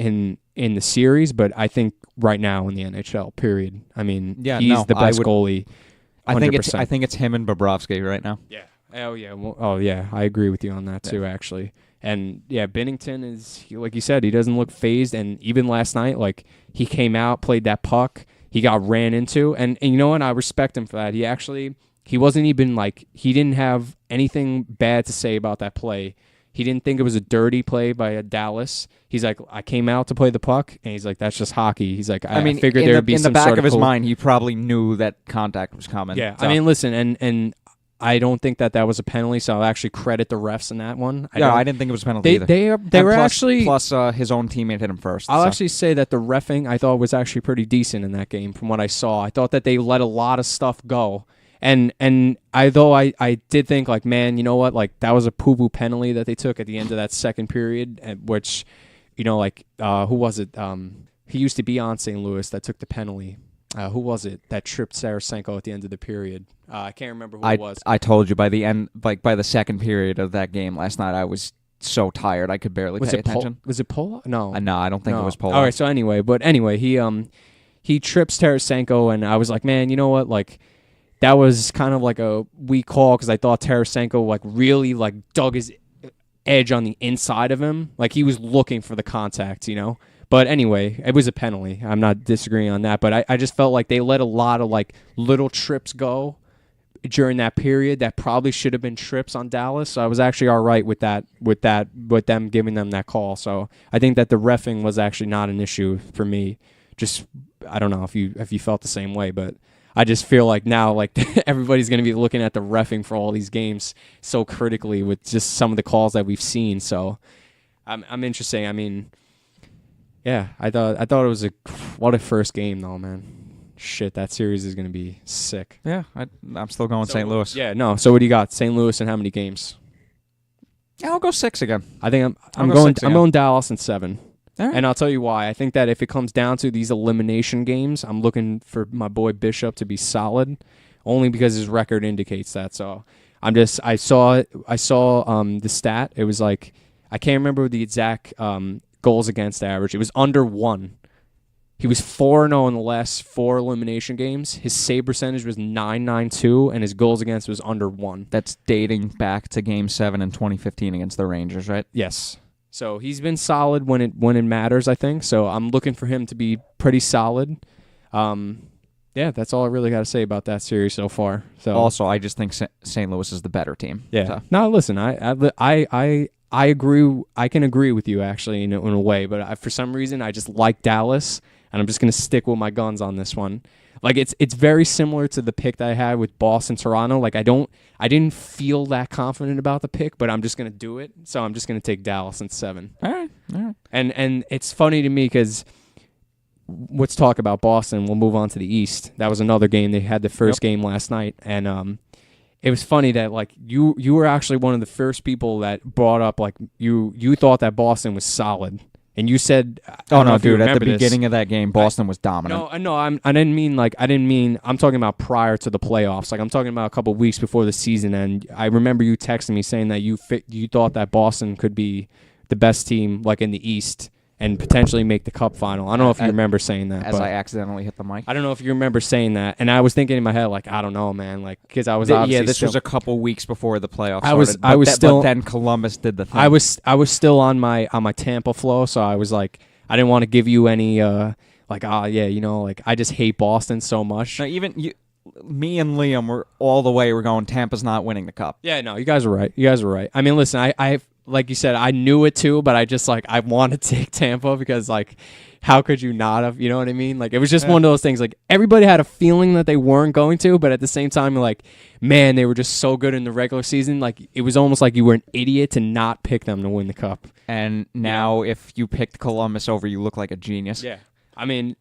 in the series, but I think right now in the NHL. Period. I mean, he's the best goalie. 100%. I think it's him and Bobrovsky right now. Yeah. Oh yeah. Well, I agree with you on that too, actually. And yeah, Binnington is, like you said, he doesn't look phased. And even last night, like, he came out, played that puck, he got ran into, and you know what? I respect him for that. He wasn't even like, he didn't have anything bad to say about that play. He didn't think it was a dirty play by Dallas. He's like, I came out to play the puck, and he's like, that's just hockey. He's like, I figured there would be some sort of... In the back of his mind, he probably knew that contact was coming. Yeah, so. I mean, listen, and I don't think that was a penalty, so I'll actually credit the refs in that one. I didn't think it was a penalty either. They were actually... Plus, his own teammate hit him first. I'll actually say that the reffing, I thought, was actually pretty decent in that game from what I saw. I thought that they let a lot of stuff go. And I did think, like, man, you know what? Like, that was a poo-poo penalty that they took at the end of that second period, which, you know, like, who was it? He used to be on St. Louis that took the penalty. Who was it that tripped Tarasenko at the end of the period? I can't remember who it was. I told you by the end, like by the second period of that game last night, I was so tired I could barely pay attention. Was it Pola? No. No, I don't think it was Pola. All right, so anyway, he trips Tarasenko, and I was like, man, you know what? Like, that was kind of like a weak call because I thought Tarasenko like really like dug his edge on the inside of him. Like, he was looking for the contact, you know? But anyway, it was a penalty. I'm not disagreeing on that. But I just felt like they let a lot of like little trips go during that period that probably should have been trips on Dallas. So I was actually all right with them giving them that call. So I think that the reffing was actually not an issue for me. Just, I don't know if you felt the same way, but I just feel like now, like, everybody's going to be looking at the reffing for all these games so critically with just some of the calls that we've seen. So I'm interested. I mean, yeah, I thought it was what a first game though, man. Shit, that series is going to be sick. Yeah, I'm still going St. Louis. Yeah, no. So what do you got? St. Louis and how many games? Yeah, I'll go 6 again. I think I'm going Dallas in 7. Right. And I'll tell you why. I think that if it comes down to these elimination games, I'm looking for my boy Bishop to be solid, only because his record indicates that. So I saw the stat. It was like, I can't remember the exact goals against average. It was under 1. He was 4-0 in the last 4 elimination games. His save percentage was .992, and his goals against was under 1. That's dating back to Game 7 in 2015 against the Rangers, right? Yes. So he's been solid when it matters, I think. So I'm looking for him to be pretty solid. Yeah, that's all I really got to say about that series so far. So also, I just think St. Louis is the better team. Yeah. So. No, listen, I agree. I can agree with you actually in a way, but for some reason I just like Dallas, and I'm just gonna stick with my guns on this one. Like, it's very similar to the pick that I had with Boston Toronto. Like, I didn't feel that confident about the pick, but I'm just gonna do it. So I'm just gonna take Dallas in 7. All right. And it's funny to me because let's talk about Boston. We'll move on to the East. That was another game. They had the first game last night, and it was funny that like you were actually one of the first people that brought up like you thought that Boston was solid. And you said, "Oh no, dude! At the beginning of that game, Boston was dominant." No, I didn't mean. I'm talking about prior to the playoffs. Like, I'm talking about a couple of weeks before the season. And I remember you texting me saying that you thought that Boston could be the best team, like, in the East and potentially make the Cup final. I don't know if you remember saying that. As I accidentally hit the mic. I don't know if you remember saying that. And I was thinking in my head, like, I don't know, man. Like, because I was obviously this was a couple weeks before the playoffs started. But then Columbus did the thing. I was still on my Tampa flow, so I was like, I didn't want to give you any like, like I just hate Boston so much. No, even me and Liam were all the way. We're going, Tampa's not winning the cup. Yeah, no, you guys are right. I mean, listen, I like you said, I knew it too, but I just like I want to take Tampa because like, how could you not have? You know what I mean? Like it was just one of those things. Like everybody had a feeling that they weren't going to, but at the same time, like, man, they were just so good in the regular season. Like it was almost like you were an idiot to not pick them to win the cup. And now, if you picked Columbus over, you look like a genius. Yeah, I mean,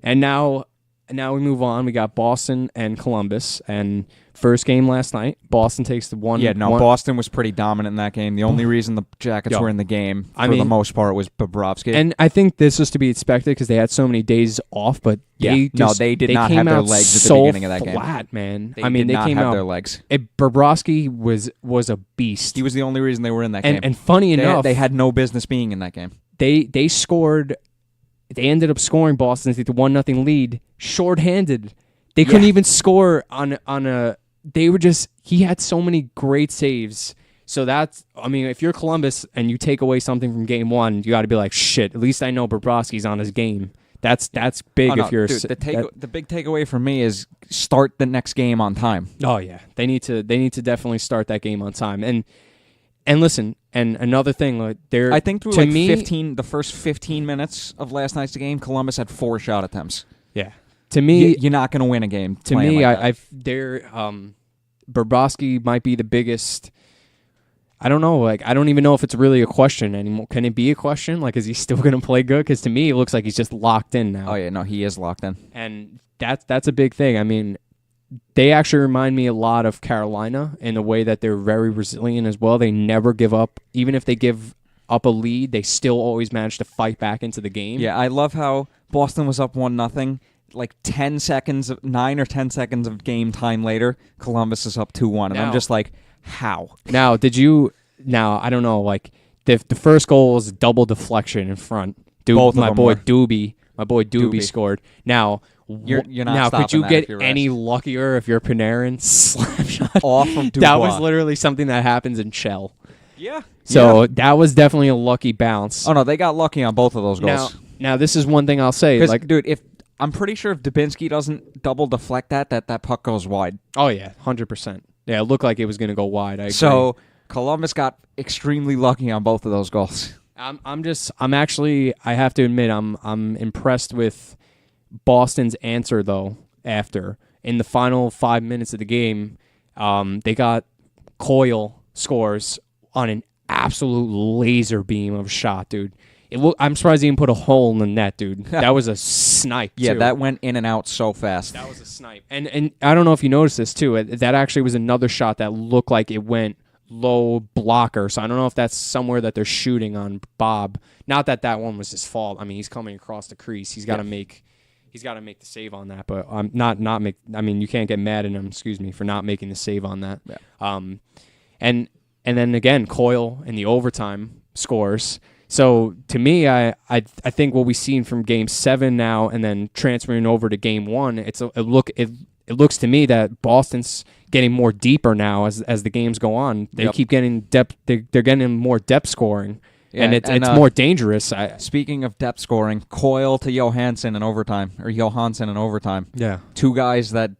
and now we move on. We got Boston and Columbus, and first game last night, Boston takes the one. Yeah, no, Boston was pretty dominant in that game. The only reason the Jackets were in the game for the most part was Bobrovsky. And I think this was to be expected because they had so many days off, but they did not have their legs at the beginning of that game. Flat, man. They did not have their legs. Bobrovsky was a beast. He was the only reason they were in that game. And funny enough, they had no business being in that game. They scored. They ended up scoring Boston to the 1-0 lead, shorthanded. They couldn't even score on a. They were just. He had so many great saves. So that's. I mean, if you're Columbus and you take away something from game one, you got to be like, shit. At least I know Bobrovsky's on his game. That's big. If you're the big takeaway for me is start the next game on time. Oh yeah, they need to definitely start that game on time. And listen, and another thing, like I think through the first 15 minutes of last night's game, Columbus had 4 shot attempts. Yeah, to me, you're not going to win a game. To me, Bobrovsky might be the biggest. I don't know. Like, I don't even know if it's really a question anymore. Can it be a question? Like, is he still going to play good? Because to me, it looks like he's just locked in now. Oh yeah, no, he is locked in, and that's a big thing. I mean, they actually remind me a lot of Carolina in the way that they're very resilient as well. They never give up. Even if they give up a lead, they still always manage to fight back into the game. Yeah, I love how Boston was up 1-0. Like 9 or 10 seconds of game time later, Columbus is up 2-1. And I'm just like, how? Now, I don't know, like, the first goal was a double deflection in front. My boy Doobie scored. Now, you're not now, could you get any luckier if you're Panarin slap shot off of Dubois? That was literally something that happens in Shell. Yeah. So that was definitely a lucky bounce. Oh no, they got lucky on both of those goals. Now this is one thing I'll say. Like, dude, I'm pretty sure if Dubinsky doesn't double deflect that puck goes wide. Oh yeah, 100%. Yeah, it looked like it was going to go wide. I agree. So Columbus got extremely lucky on both of those goals. I'm actually, I have to admit, I'm impressed with Boston's answer though. After in the final 5 minutes of the game, they got Coyle scores on an absolute laser beam of a shot, dude. I'm surprised he didn't put a hole in the net, dude. That was a snipe, Yeah, too. that went in and out so fast. That was a snipe. And I don't know if you noticed this, too. That actually was another shot that looked like it went low blocker. So I don't know if that's somewhere that they're shooting on Bob. Not that one was his fault. I mean, he's coming across the crease. He's got to make the save on that. But you can't get mad at him, for not making the save on that. Yeah. And then again, Coyle in the overtime scores. So to me, I think what we've seen from Game 7 now, and then transferring over to Game 1, it looks to me that Boston's getting more deeper now as the games go on. They keep getting depth. They're getting more depth scoring, and it's more dangerous. Speaking of depth scoring, Coyle to Johansson in overtime. Yeah, 2 guys that,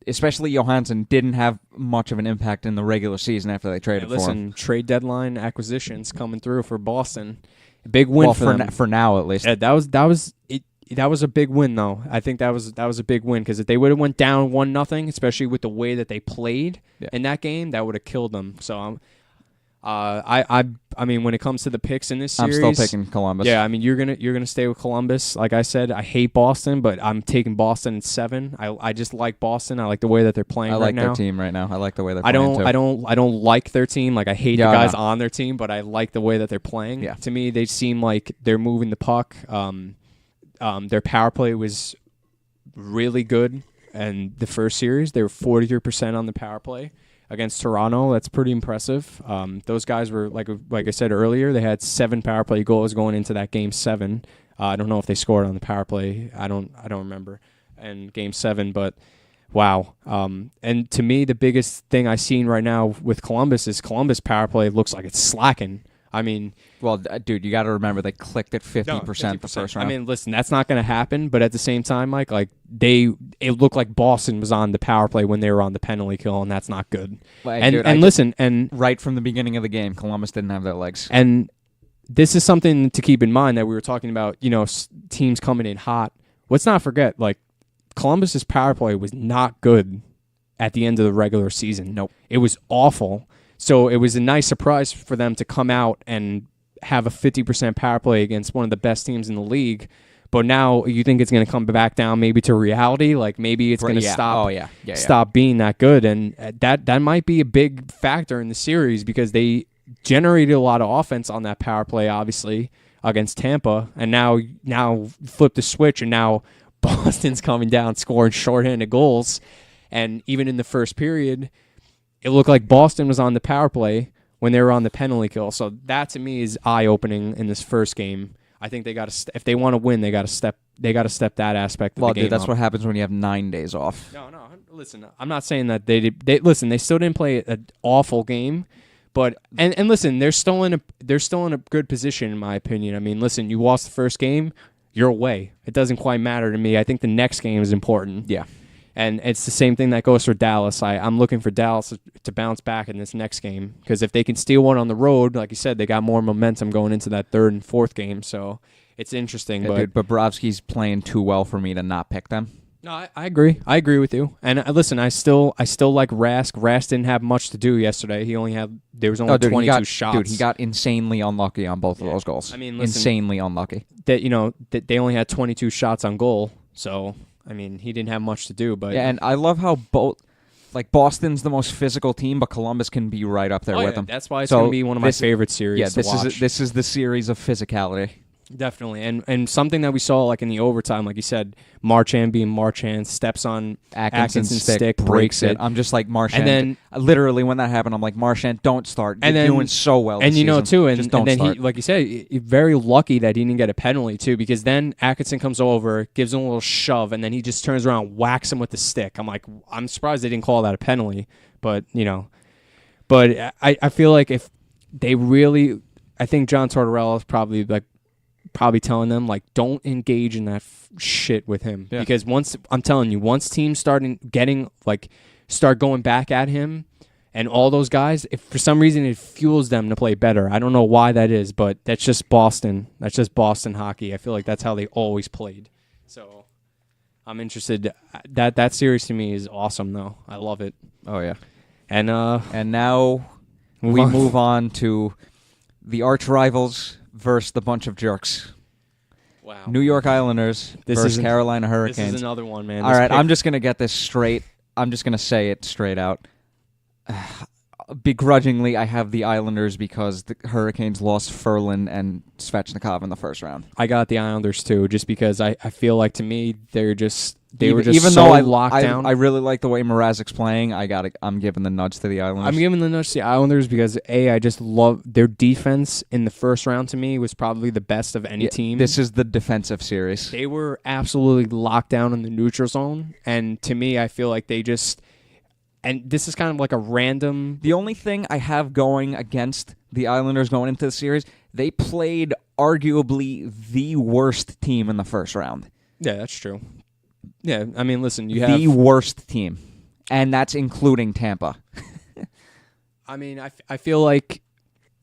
especially Johansson, didn't have much of an impact in the regular season after they traded for him. Trade deadline acquisitions coming through for Boston. A big win for them. For now, at least. That was a big win, though. I think that was a big win because if they would have went down 1-0, especially with the way that they played in that game, that would have killed them. So I mean, when it comes to the picks in this series, I'm still picking Columbus. Yeah, I mean, you're gonna stay with Columbus. Like I said, I hate Boston, but I'm taking Boston in 7. I just like Boston. I like the way that they're playing right now. I like their team right now. I like the way they're playing too. I don't like their team. Like I hate the guys on their team, but I like the way that they're playing. Yeah. To me, they seem like they're moving the puck. Their power play was really good, and the first series they were 43% on the power play against Toronto. That's pretty impressive. Those guys were like I said earlier, they had 7 power play goals going into that Game 7. I don't know if they scored on the power play. I don't remember in Game 7, but wow. And to me, the biggest thing I've seen right now with Columbus is Columbus power play looks like it's slacking. I mean, well, dude, you got to remember they clicked at 50% the first round. I mean, listen, that's not going to happen. But at the same time, Mike, like it looked like Boston was on the power play when they were on the penalty kill, and that's not good. Well, and dude, and listen, and right from the beginning of the game, Columbus didn't have their legs. And this is something to keep in mind that we were talking about. Teams coming in hot. Let's not forget, like Columbus's power play was not good at the end of the regular season. Nope, it was awful. So it was a nice surprise for them to come out and have a 50% power play against one of the best teams in the league. But now you think it's going to come back down maybe to reality? Like maybe it's going to stop being that good. And that might be a big factor in the series because they generated a lot of offense on that power play, obviously, against Tampa. And now flip the switch, and now Boston's coming down scoring shorthanded goals. And even in the first period, it looked like Boston was on the power play when they were on the penalty kill. So that to me is eye-opening in this first game. I think they got to if they want to win, they got to step that aspect of the game. Dude, that's up. what happens when you have 9 days off. No, listen, I'm not saying that they listen, they still didn't play an awful game, but and listen, they're still in a good position in my opinion. I mean, listen, you lost the first game, you're away. It doesn't quite matter to me. I think the next game is important. Yeah. And it's the same thing that goes for Dallas. I'm looking for Dallas to bounce back in this next game because if they can steal one on the road, like you said, they got more momentum going into that third and fourth game. So it's interesting. Yeah, dude, Bobrovsky's playing too well for me to not pick them. No, I agree. I agree with you. And listen, I still like Rask. Rask didn't have much to do yesterday. There was only 22 shots. Dude, he got insanely unlucky on both of those goals. I mean, listen, insanely unlucky. That they only had 22 shots on goal. So I mean, he didn't have much to do, but yeah, and I love how Boston's the most physical team, but Columbus can be right up there with them. That's why it's going to be one of my favorite series. Yeah, to watch. This is the series of physicality. Definitely, and something that we saw like in the overtime, like you said, Marchand being Marchand steps on Atkinson's stick, breaks it. I'm just like Marchand. And then literally when that happened, I'm like Marchand, don't start. You're doing so well. And just don't then start. he, like you said, very lucky that he didn't get a penalty too, because then Atkinson comes over, gives him a little shove, and then he just turns around, whacks him with the stick. I'm like, I'm surprised they didn't call that a penalty, but I feel like if they really, I think John Tortorella is probably telling them like don't engage in that shit with him because once teams start going back at him and all those guys, if for some reason it fuels them to play better. I don't know why that is, but that's just Boston hockey. I feel like that's how they always played. So I'm interested. That series to me is awesome though. I love it. Oh yeah. And now we move on to the arch rivals versus the bunch of jerks. Wow. New York Islanders versus Carolina Hurricanes. This is another one, man. All right, I'm just going to get this straight. I'm just going to say it straight out. Begrudgingly, I have the Islanders because the Hurricanes lost Ferland and Svechnikov in the first round. I got the Islanders too, just because I feel like to me they were just even so though locked down. I really like the way Mrazek's playing. I'm giving the nudge to the Islanders. I'm giving the nudge to the Islanders because I just love their defense in the first round. To me, was probably the best of any team. This is the defensive series. They were absolutely locked down in the neutral zone, and to me, I feel like they just. And this is kind of like a random. The only thing I have going against the Islanders going into the series, they played arguably the worst team in the first round. Yeah, that's true. Yeah, I mean, listen, you have the worst team, and that's including Tampa. I mean, I feel like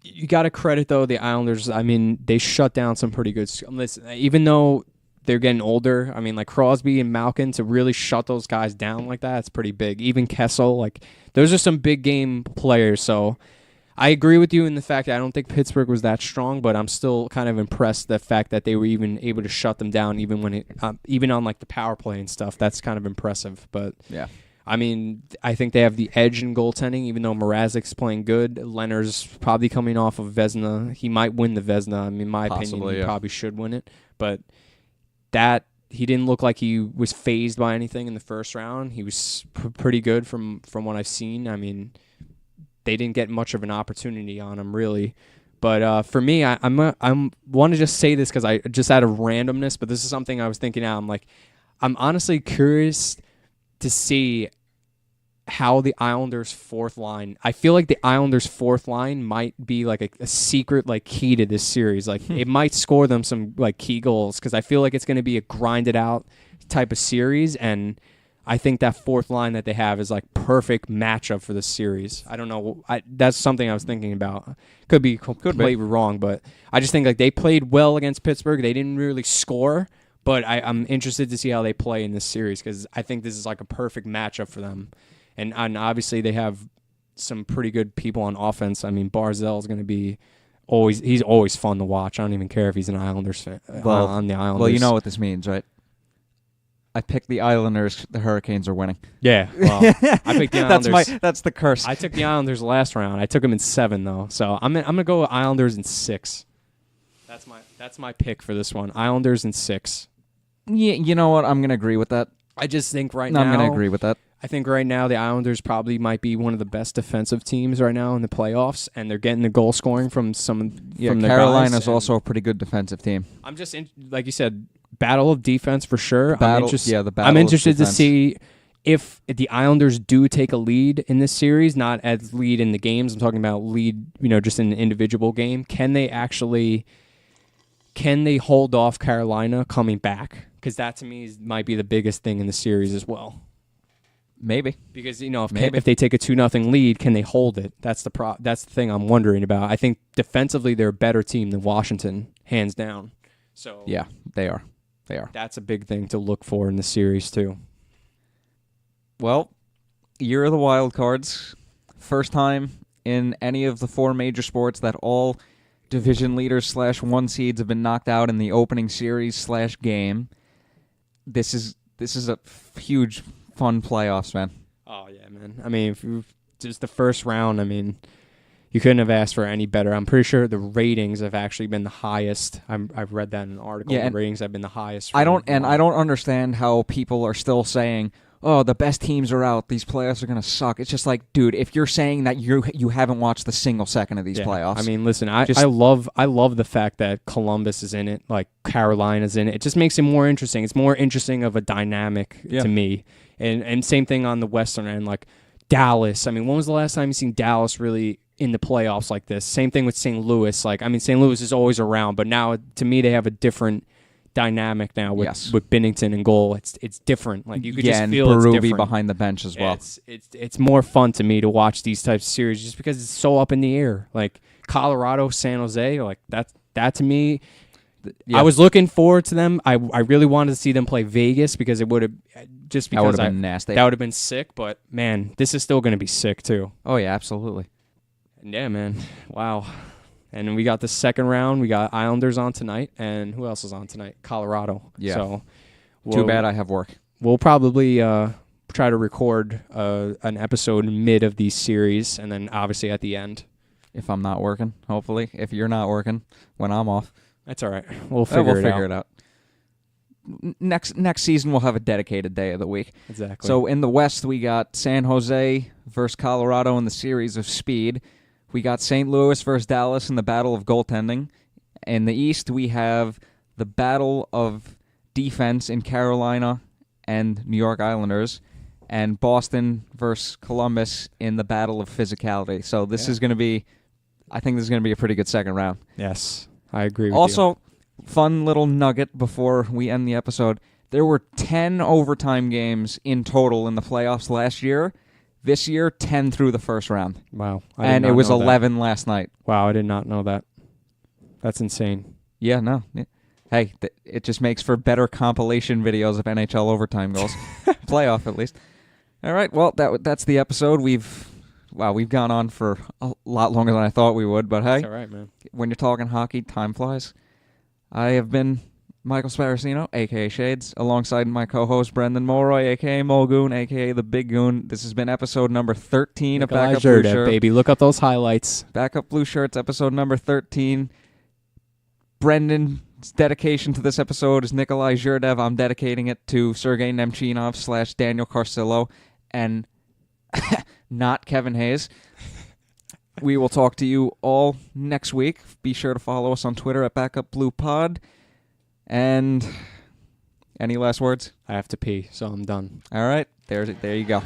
you got to credit though the Islanders. I mean, they shut down some pretty good. Listen, even though they're getting older, I mean, like Crosby and Malkin to really shut those guys down like that, it's pretty big. Even Kessel, like those are some big game players. So I agree with you in the fact that I don't think Pittsburgh was that strong, but I'm still kind of impressed the fact that they were even able to shut them down, even when even on like the power play and stuff. That's kind of impressive. But yeah, I mean, I think they have the edge in goaltending, even though Mrazek's playing good. Leonard's probably coming off of Vezina. He might win the Vezina. I mean, in my opinion, he probably should win it. But he didn't look like he was fazed by anything in the first round. He was pretty good from what I've seen. I mean, they didn't get much of an opportunity on him, really. But for me, I want to just say this because I just out of randomness, but this is something I was thinking out. I'm honestly curious to see how the Islanders' fourth line. I feel like the Islanders' fourth line might be like a secret like key to this series. Like it might score them some like key goals because I feel like it's going to be a grinded out type of series, and I think that fourth line that they have is like perfect matchup for this series. I don't know. That's something I was thinking about. Could be completely wrong, but I just think like they played well against Pittsburgh. They didn't really score, but I'm interested to see how they play in this series because I think this is like a perfect matchup for them. And obviously they have some pretty good people on offense. I mean, Barzell is going to be he's always fun to watch. I don't even care if he's an Islanders fan on the Islanders. Well, you know what this means, right? I picked the Islanders. The Hurricanes are winning. Yeah, well, I picked the Islanders. That's the curse. I took the Islanders last round. I took them in 7 though, so I'm gonna go with Islanders in 6. That's my pick for this one. Islanders in 6. Yeah, you know what? I'm gonna agree with that. I just think now I'm gonna agree with that. I think right now the Islanders probably might be one of the best defensive teams right now in the playoffs, and they're getting the goal scoring from Carolina's also a pretty good defensive team. I'm just like you said, battle of defense for sure. I'm interested to see if the Islanders do take a lead in this series, not as lead in the games. I'm talking about lead, just in an individual game. Can they hold off Carolina coming back? Because that to me might be the biggest thing in the series as well. Maybe because if they take a 2-0 lead, can they hold it? That's the thing I'm wondering about. I think defensively they're a better team than Washington, hands down. So yeah, they are. That's a big thing to look for in the series too. Well, year of the wild cards. First time in any of the 4 major sports that all division leaders /1 seeds have been knocked out in the opening series /game. This is a huge fun playoffs, man. Oh yeah, man. I mean, just the first round, I mean, you couldn't have asked for any better. I'm pretty sure the ratings have actually been the highest. I've read that in an article. Yeah, the ratings have been the highest. I don't understand how people are still saying, "Oh, the best teams are out. These playoffs are going to suck." It's just like, dude, if you're saying that you haven't watched the single second of these playoffs. I mean, listen, I love the fact that Columbus is in it, like Carolina's in it. It just makes it more interesting. It's more interesting of a dynamic to me. And same thing on the Western end, like Dallas. I mean, when was the last time you seen Dallas really in the playoffs like this? Same thing with St. Louis. Like, I mean, St. Louis is always around, but now to me they have a different dynamic now with Binnington and goal. It's different. Like you could just feel it's different. Berube behind the bench as well. It's more fun to me to watch these types of series just because it's so up in the air. Like Colorado, San Jose, like that to me. Yeah. I was looking forward to them. I really wanted to see them play Vegas because it would have just because that would have been nasty. That would have been sick. But man, this is still going to be sick too. Oh yeah, absolutely. Yeah, man. Wow. And we got the second round. We got Islanders on tonight, and who else is on tonight? Colorado. Yeah. So too bad I have work. We'll probably try to record an episode mid of these series, and then obviously at the end. If I'm not working, hopefully. If you're not working, when I'm off. That's all right. We'll figure it out. Next season, we'll have a dedicated day of the week. Exactly. So in the West, we got San Jose versus Colorado in the series of speed. We got St. Louis versus Dallas in the battle of goaltending. In the East, we have the battle of defense in Carolina and New York Islanders, and Boston versus Columbus in the battle of physicality. So this is going to be, I think this is going to be a pretty good second round. Yes. I agree with you. Also, fun little nugget before we end the episode. There were 10 overtime games in total in the playoffs last year. This year, 10 through the first round. Wow. And it was 11 last night. Wow, I did not know that. That's insane. Yeah, no. Hey, it just makes for better compilation videos of NHL overtime goals. Playoff, at least. All right, well, that's the episode. We've gone on for a lot longer than I thought we would, but hey, that's all right, man. When you're talking hockey, time flies. I have been Michael Sparacino, a.k.a. Shades, alongside my co-host Brendan Mulroy, a.k.a. Mulgoon, a.k.a. The Big Goon. This has been episode number 13 of Backup Blue Shirts. Baby, look up those highlights. Backup Blue Shirts, episode number 13. Brendan's dedication to this episode is Nikolai Zhurdev. I'm dedicating it to Sergei Nemchinov / Daniel Carcillo and not Kevin Hayes. We will talk to you all next week. Be sure to follow us on Twitter at Backup Blue Pod. And any last words? I have to pee, so I'm done. All right. There you go.